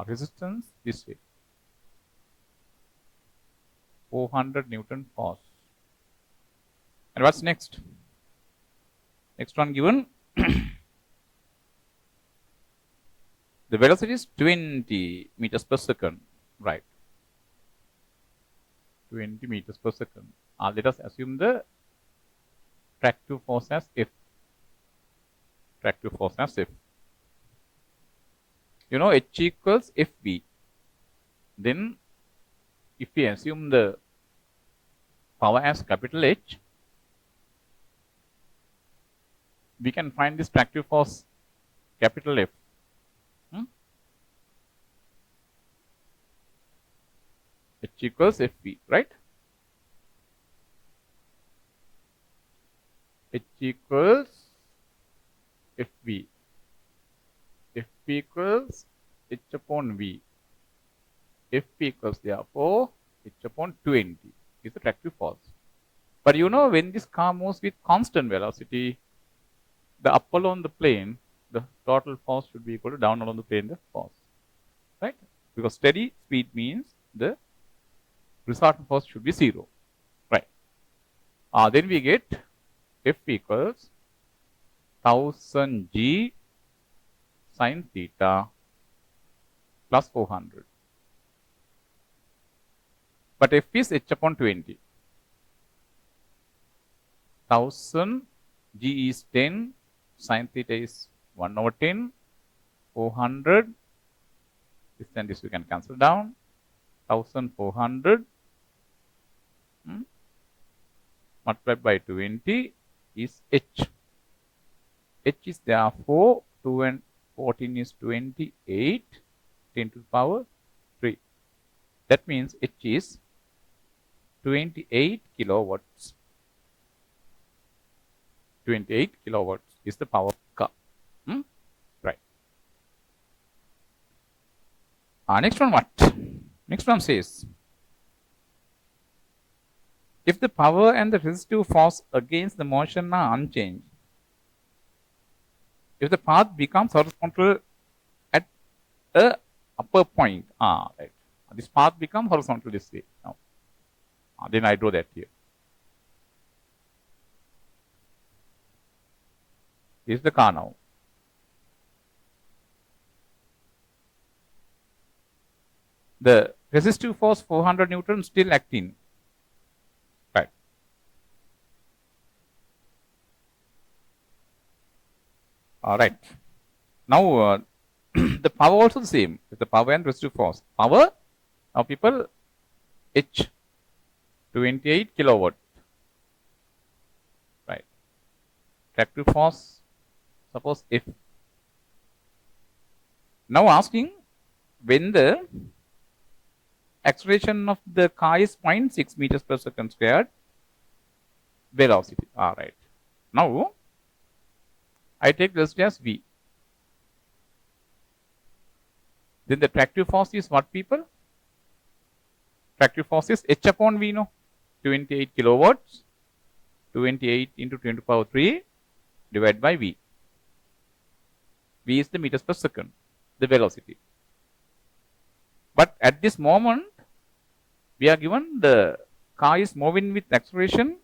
Resistance this way. 400 Newton force. And what's next? Next one given. The velocity is 20 meters per second. Right. 20 meters per second. Let us assume the tractive force as F. Tractive force as F. You know, H equals Fv. Then, if we assume the power as capital H, we can find this tractive force capital F. H equals Fv, right? H equals Fv. F equals H upon V. F equals therefore H upon 20 is the tractive force. But you know, when this car moves with constant velocity, the up along the plane, the total force should be equal to down along the plane, the force. Right? Because steady speed means the resultant force should be 0. Right. Then we get F equals 1000 g sine theta plus 400. But F is H upon 20. 1000 g is 10, sine theta is 1 over 10, 400. This and this we can cancel down. 1400 multiplied by 20 is H. H is therefore 2 and 14 is 28, 10 to the power 3. That means H is 28 kilowatts. 28 kilowatts is the power of car. Right. Next one what? Next one says, if the power and the resistive force against the motion are unchanged, if the path becomes horizontal at a upper point, right. This path becomes horizontal this way. Now, then I draw that here. This is the car now. The resistive force 400 Newton still acting. Right. All right. Now, the power also the same. The power and resistive force. Power, now people, H, 28 kilowatt. Right. Tractive force, suppose F. Now asking, when the acceleration of the car is 0.6 meters per second squared, velocity. All right. Now, I take velocity as V. Then the tractive force is what, people? Tractive force is H upon V, no? 28 kilowatts, 28 into 10 to the power 3 divided by V. V is the meters per second, the velocity. But at this moment, we are given the car is moving with acceleration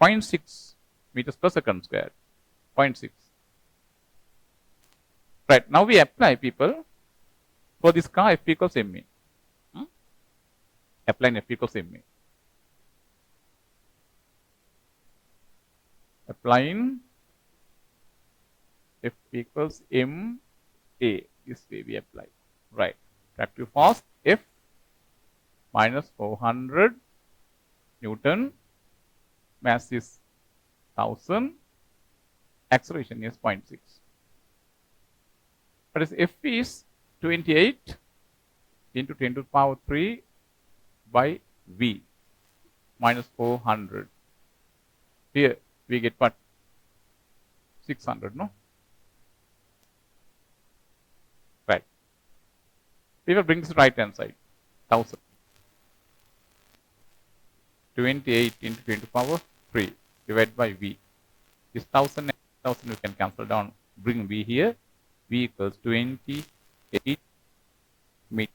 0.6 meters per second square. 0.6. Right. Now we apply, people, for this car F equals ma. Applying F equals ma. Applying F equals ma. This way we apply. Right. Reactive force F minus 400 Newton. Mass is 1000. Acceleration is 0.6. But as F is 28 into 10 to the power 3 by V minus 400. Here we get what? 600, no? Right. We will bring this right hand side. 1000. 28 into 10 to the power 3 divided by V. This 1000 and 1000 we can cancel down. Bring V here. V equals 28 meters.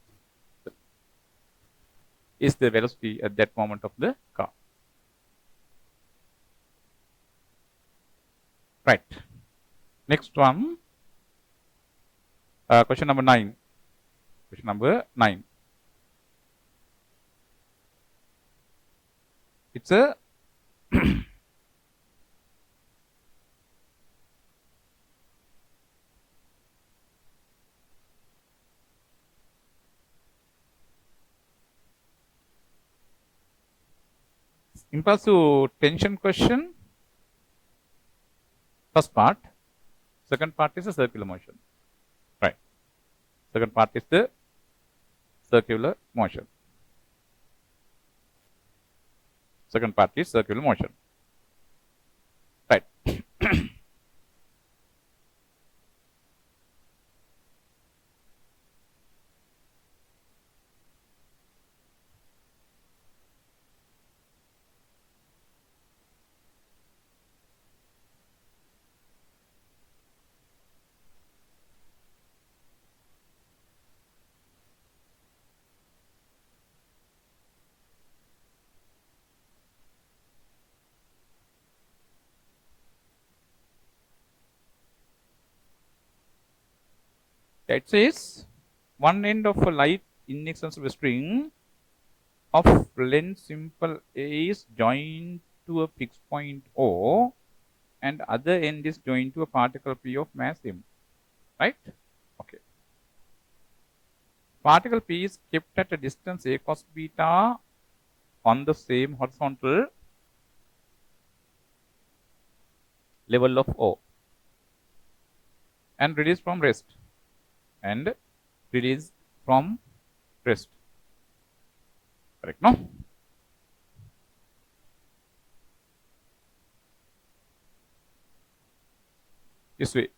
Is the velocity at that moment of the car. Right. Next one. Question number 9. Question number 9. It's a impulsive tension question. First part. Second part is a circular motion. Right. Second part is the circular motion. Second part is circular motion. Right. That says one end of a light inextensible string of length simple A is joined to a fixed point O and other end is joined to a particle P of mass M. Right? Okay. Particle P is kept at a distance A cos beta on the same horizontal level of O and released from rest. And release from rest. Correct, no? This way.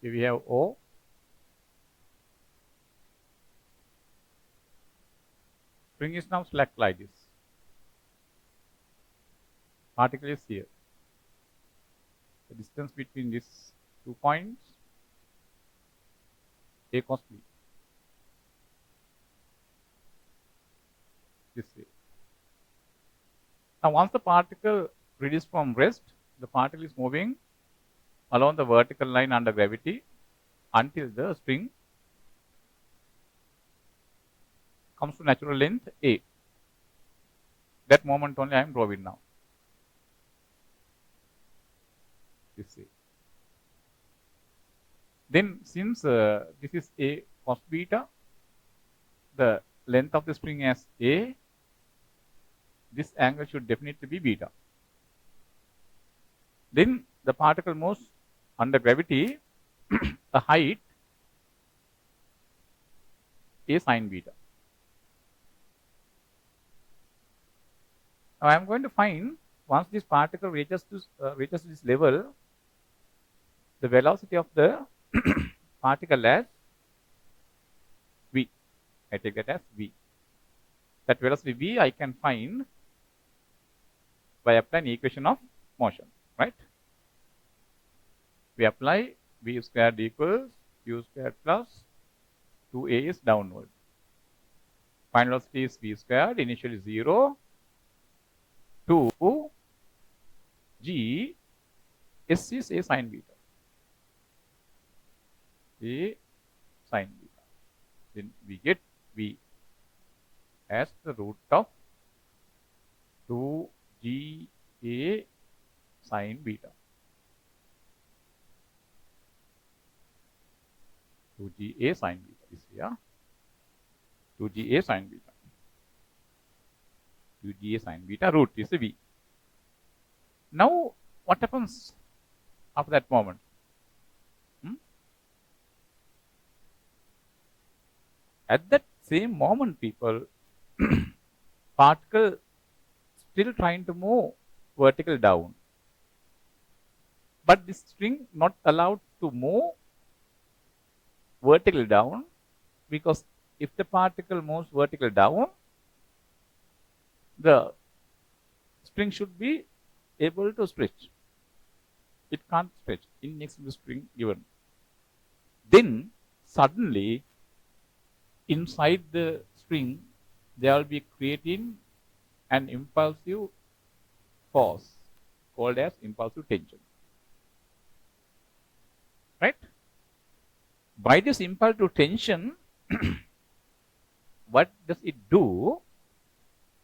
Here we have O. String is now slack like this. Particle is here. The distance between these 2 points, A cos B. This way. Now, once the particle released from rest, the particle is moving along the vertical line under gravity until the string comes to natural length A. That moment only I am drawing now. This way. Then since this is A cos beta, the length of the string as A, this angle should definitely be beta. Then the particle moves under gravity a height A sin beta. Now I am going to find once this particle reaches this level, the velocity of the particle as V. I take that as V. That velocity V I can find by applying equation of motion, right? We apply V squared equals U squared plus 2A is downward. Final velocity is v squared, initially 0 to g, s is a sine beta. A sine beta. Then we get v as the root of 2ga sine beta. 2ga sine beta is here. 2ga sine beta. 2ga sine beta root is a v. Now, what happens after that moment? At that same moment, people, particle still trying to move vertical down. But this string not allowed to move vertical down, because if the particle moves vertical down, the string should be able to stretch. It can't stretch in next to the string given. Then suddenly inside the string there will be creating an impulsive force called as impulsive tension. Right? By this impulsive tension, what does it do?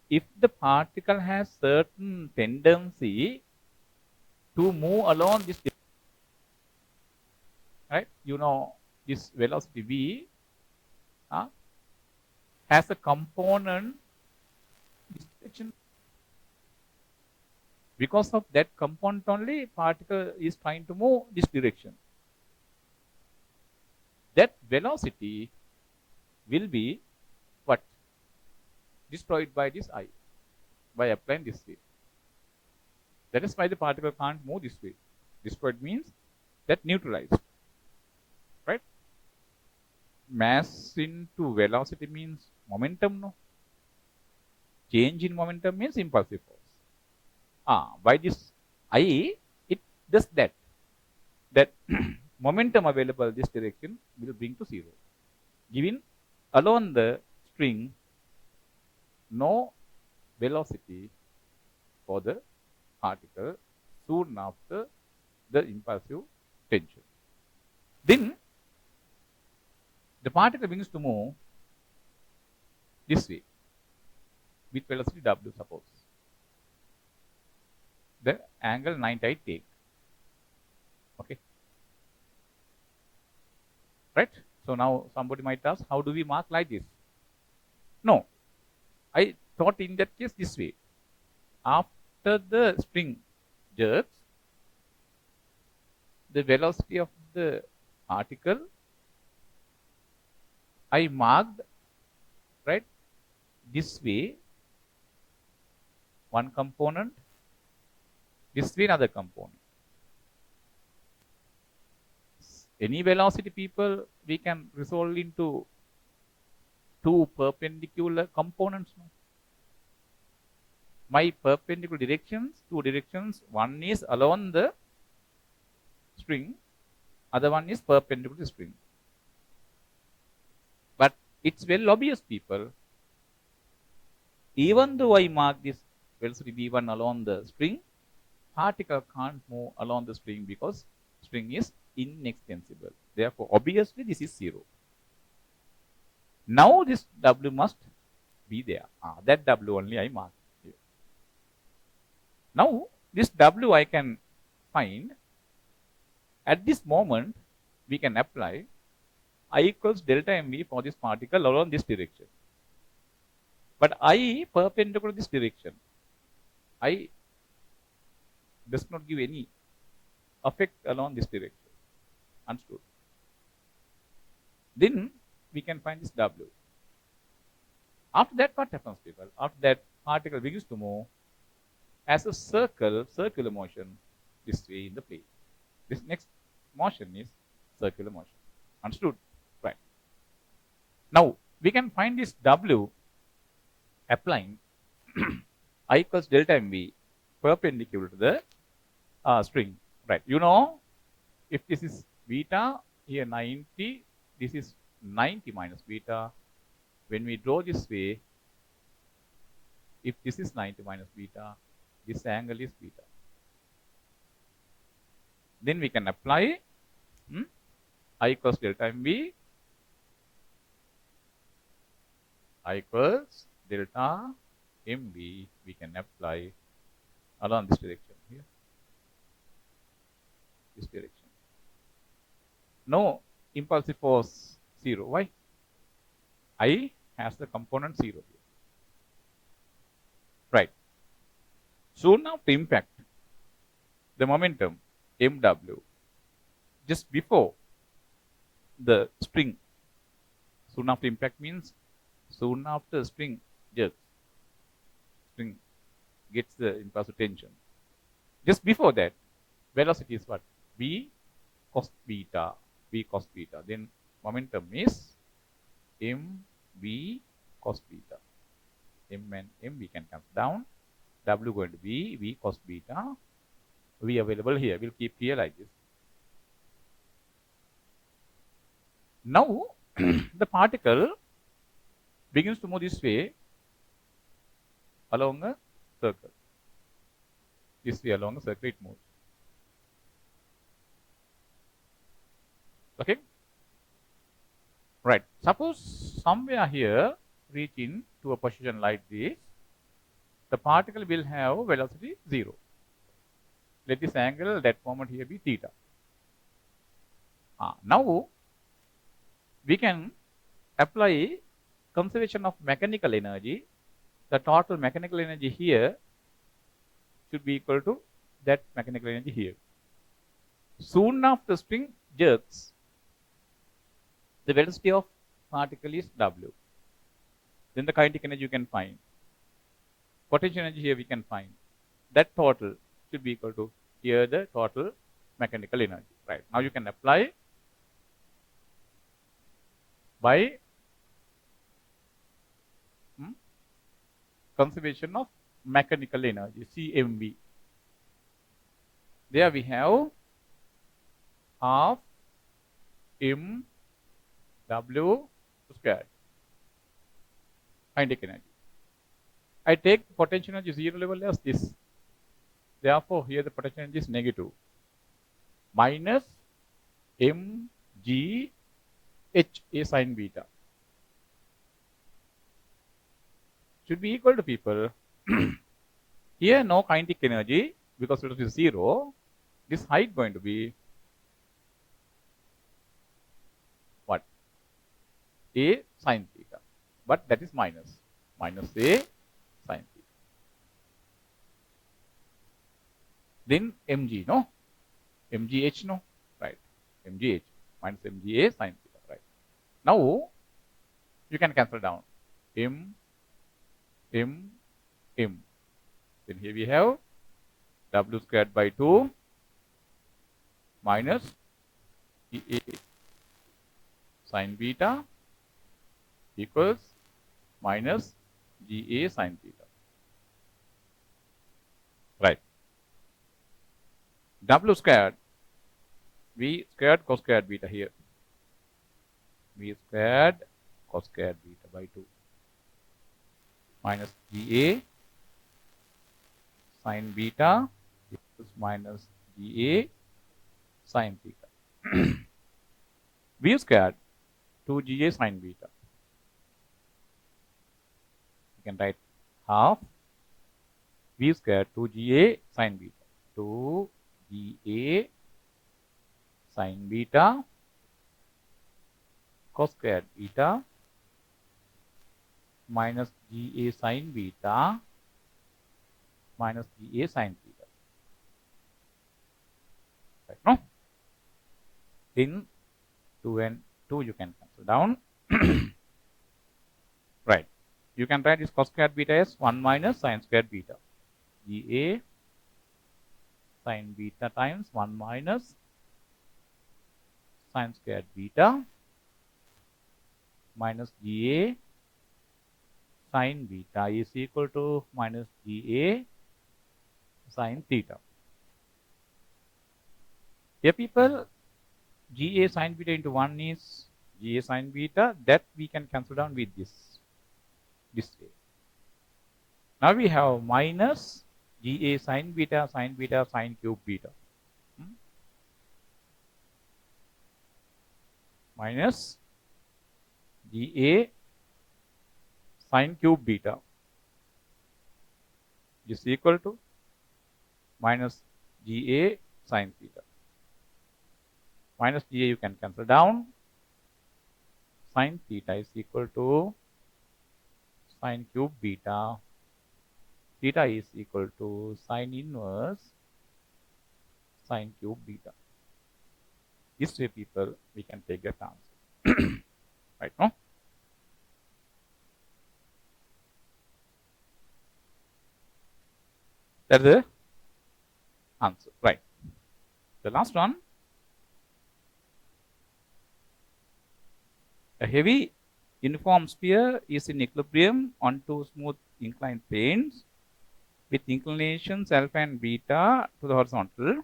If the particle has certain tendency to move along this, right? You know, this velocity v has a component this direction. Because of that component only, particle is trying to move this direction. That velocity will be what? Destroyed by this I, by applying this way. That is why the particle can't move this way. Destroyed means that neutralized. Right? Mass into velocity means momentum, no? Change in momentum means impulsive force. By this I, it does that. That momentum available this direction will bring to 0. Giving along the string no velocity for the particle soon after the impulsive tension. Then the particle begins to move this way with velocity w, suppose. The angle 90 I take. Okay. Right? So now somebody might ask, how do we mark like this? No. I thought in that case this way. After the string jerks, the velocity of the particle I marked, right, this way one component, this way another component. Any velocity, people, we can resolve into two perpendicular components. No? My perpendicular directions, two directions, one is along the string, other one is perpendicular to the string. But it's well obvious, people, even though I mark this velocity v1 along the string, particle can't move along the string because string is inextensible. Therefore, obviously this is 0. Now this w must be there. That w only I mark here. Now this w I can find. At this moment, we can apply I equals delta mv for this particle along this direction. But I perpendicular to this direction. I does not give any effect along this direction. Understood? Then we can find this w. After that, what happens, people? After that, particle begins to move as a circular motion this way in the plane. This next motion is circular motion. Understood? Right. Now, we can find this w applying I equals delta mv perpendicular to the string. Right. You know, if this is beta, here 90, this is 90 minus beta, when we draw this way, if this is 90 minus beta, this angle is beta. Then we can apply I equals delta MV, I equals delta MV, we can apply along this direction here, this direction. No impulsive force 0. Why? I has the component 0 here. Right. Soon after impact, the momentum mw just before the spring, soon after impact means soon after spring jerks, spring gets the impulsive tension. Just before that, velocity is what? V cos beta, V cos beta. Then momentum is mv cos beta. M and m we can cancel down. W going to be V cos beta. V available here. We'll keep here like this. Now, the particle begins to move this way along a circle. This way along a circle it moves. Okay? Right. Suppose somewhere here reaching to a position like this, the particle will have velocity 0. Let this angle, that moment here be theta. Now, we can apply conservation of mechanical energy. The total mechanical energy here should be equal to that mechanical energy here. Soon after spring jerks, the velocity of particle is W. Then the kinetic energy you can find. Potential energy here we can find. That total should be equal to here the total mechanical energy. Right. Now you can apply by conservation of mechanical energy, CMV. There we have half m W squared kinetic energy. I take potential energy 0 level as this. Therefore, here the potential energy is negative. Minus mg h a sin beta. Should be equal to people. Here no kinetic energy because it is 0. This height going to be what? A sin theta. But that is minus. Minus A sin theta. Then mg, no? mgh, no? Right. mgh minus mga sin theta. Right. Now, you can cancel down. M. Then here we have W squared by 2 minus EA sin beta equals minus GA sin theta. Right. W squared, V squared cos squared beta here. V squared cos squared beta by 2 minus GA sin beta equals minus GA sin theta. V squared 2GA sin beta. You can write half V squared 2GA sin beta. 2GA sin beta cos squared beta minus GA sin beta minus GA sin theta. Right, no? In 2 and 2 you can cancel down. Right. You can write this cos squared beta as 1 minus sin squared beta. GA sin beta times 1 minus sin squared beta minus GA sin beta is equal to minus GA sin theta. Here people, GA sin beta into 1 is GA sin beta. That we can cancel down with this. this way. Now we have minus GA sine beta sine cube beta. Minus GA sine cube beta is equal to minus GA sine theta. Minus GA you can cancel down. Sine theta is equal to sine cube beta. Theta is equal to sine inverse sine cube beta. This way, people, we can take that answer. Right, no? That's the answer. Right. The last one. A heavy uniform sphere is in equilibrium on two smooth inclined planes with inclinations alpha and beta to the horizontal.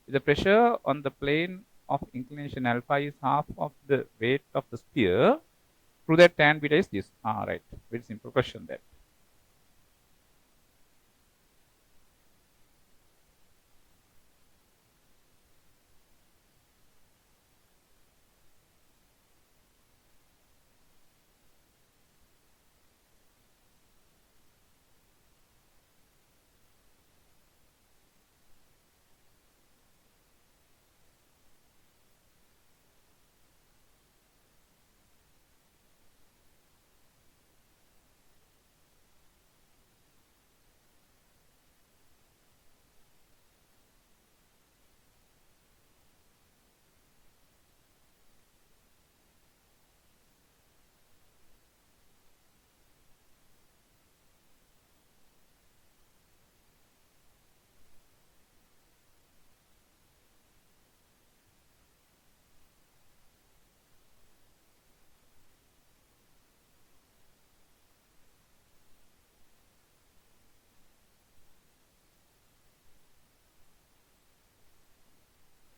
The pressure on the plane of inclination alpha is half of the weight of the sphere. Prove that tan beta is this. Right. Very simple question there.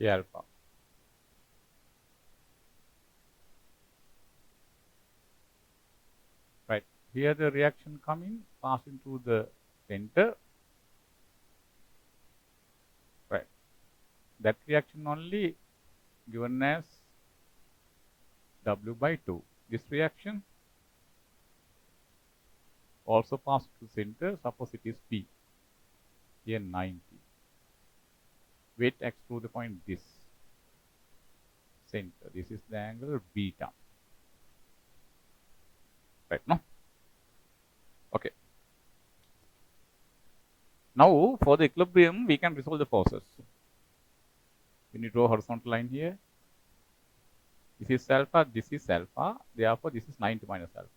A alpha. Right. Here the reaction coming, passing through the center. Right. That reaction only given as W by 2. This reaction also passes to center. Suppose it is P. Here 90. Weight acts through the point this. Center. This is the angle beta. Right, no? Okay. Now, for the equilibrium, we can resolve the forces. When you draw a horizontal line here, this is alpha, therefore this is 90 minus alpha.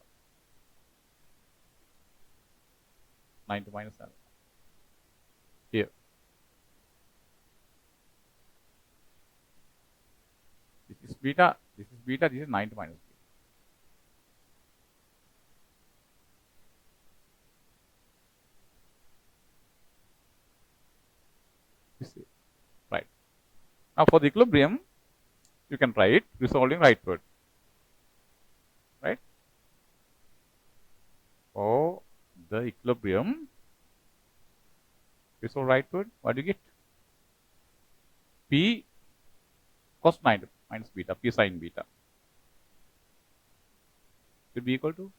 90 minus alpha. Here. This is beta, this is 90 minus beta. Right. Now for the equilibrium, you can write resolving rightward. Right? For the equilibrium, resolve rightward, what do you get? P cos 90 minus beta, P sin beta. Should be equal to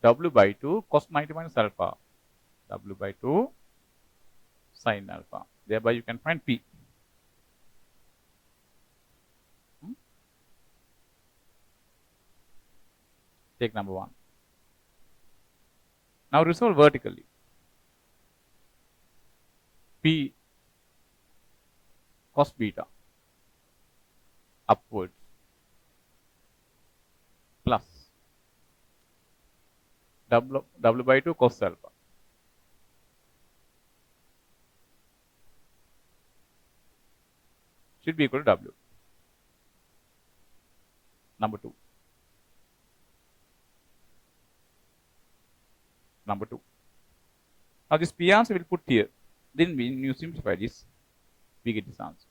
W by 2 cos 90 minus alpha. W by 2 sin alpha. Thereby you can find P. Take number 1. Now resolve vertically. P cos beta upwards plus W by 2 cos alpha. Should be equal to W. Number 2. Number 2. Now this P answer will put here. Then when you simplify this, we get this answer.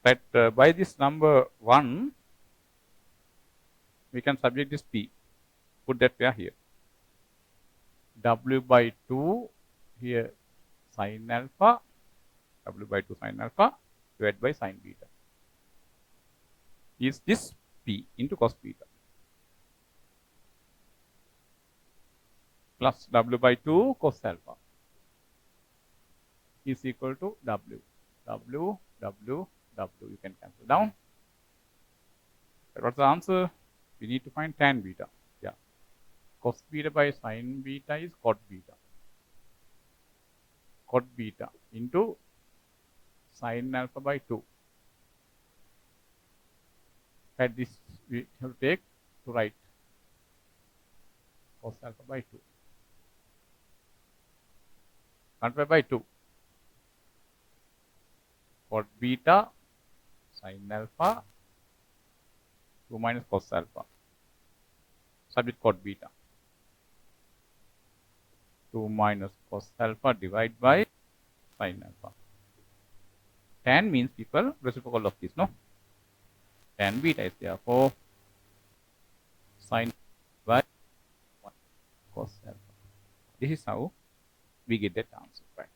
But by this number 1, we can subject this P. Put that pair here. W by 2 here sin alpha. W by 2 sin alpha divided by sin beta. Is this P into cos beta. Plus W by 2 cos alpha is equal to W. W, W, W. You can cancel down. But what's the answer? We need to find tan beta. Yeah. Cos beta by sin beta is cot beta. Cot beta into sin alpha by 2. And this we have to take to write cos alpha by 2. Multiply by 2. Cot beta sin alpha 2 minus cos alpha. Subject cot beta. 2 minus cos alpha divided by sin alpha. Tan means people reciprocal of this, no? Tan beta is therefore sin by 1 cos alpha. This is how we get that answer, right?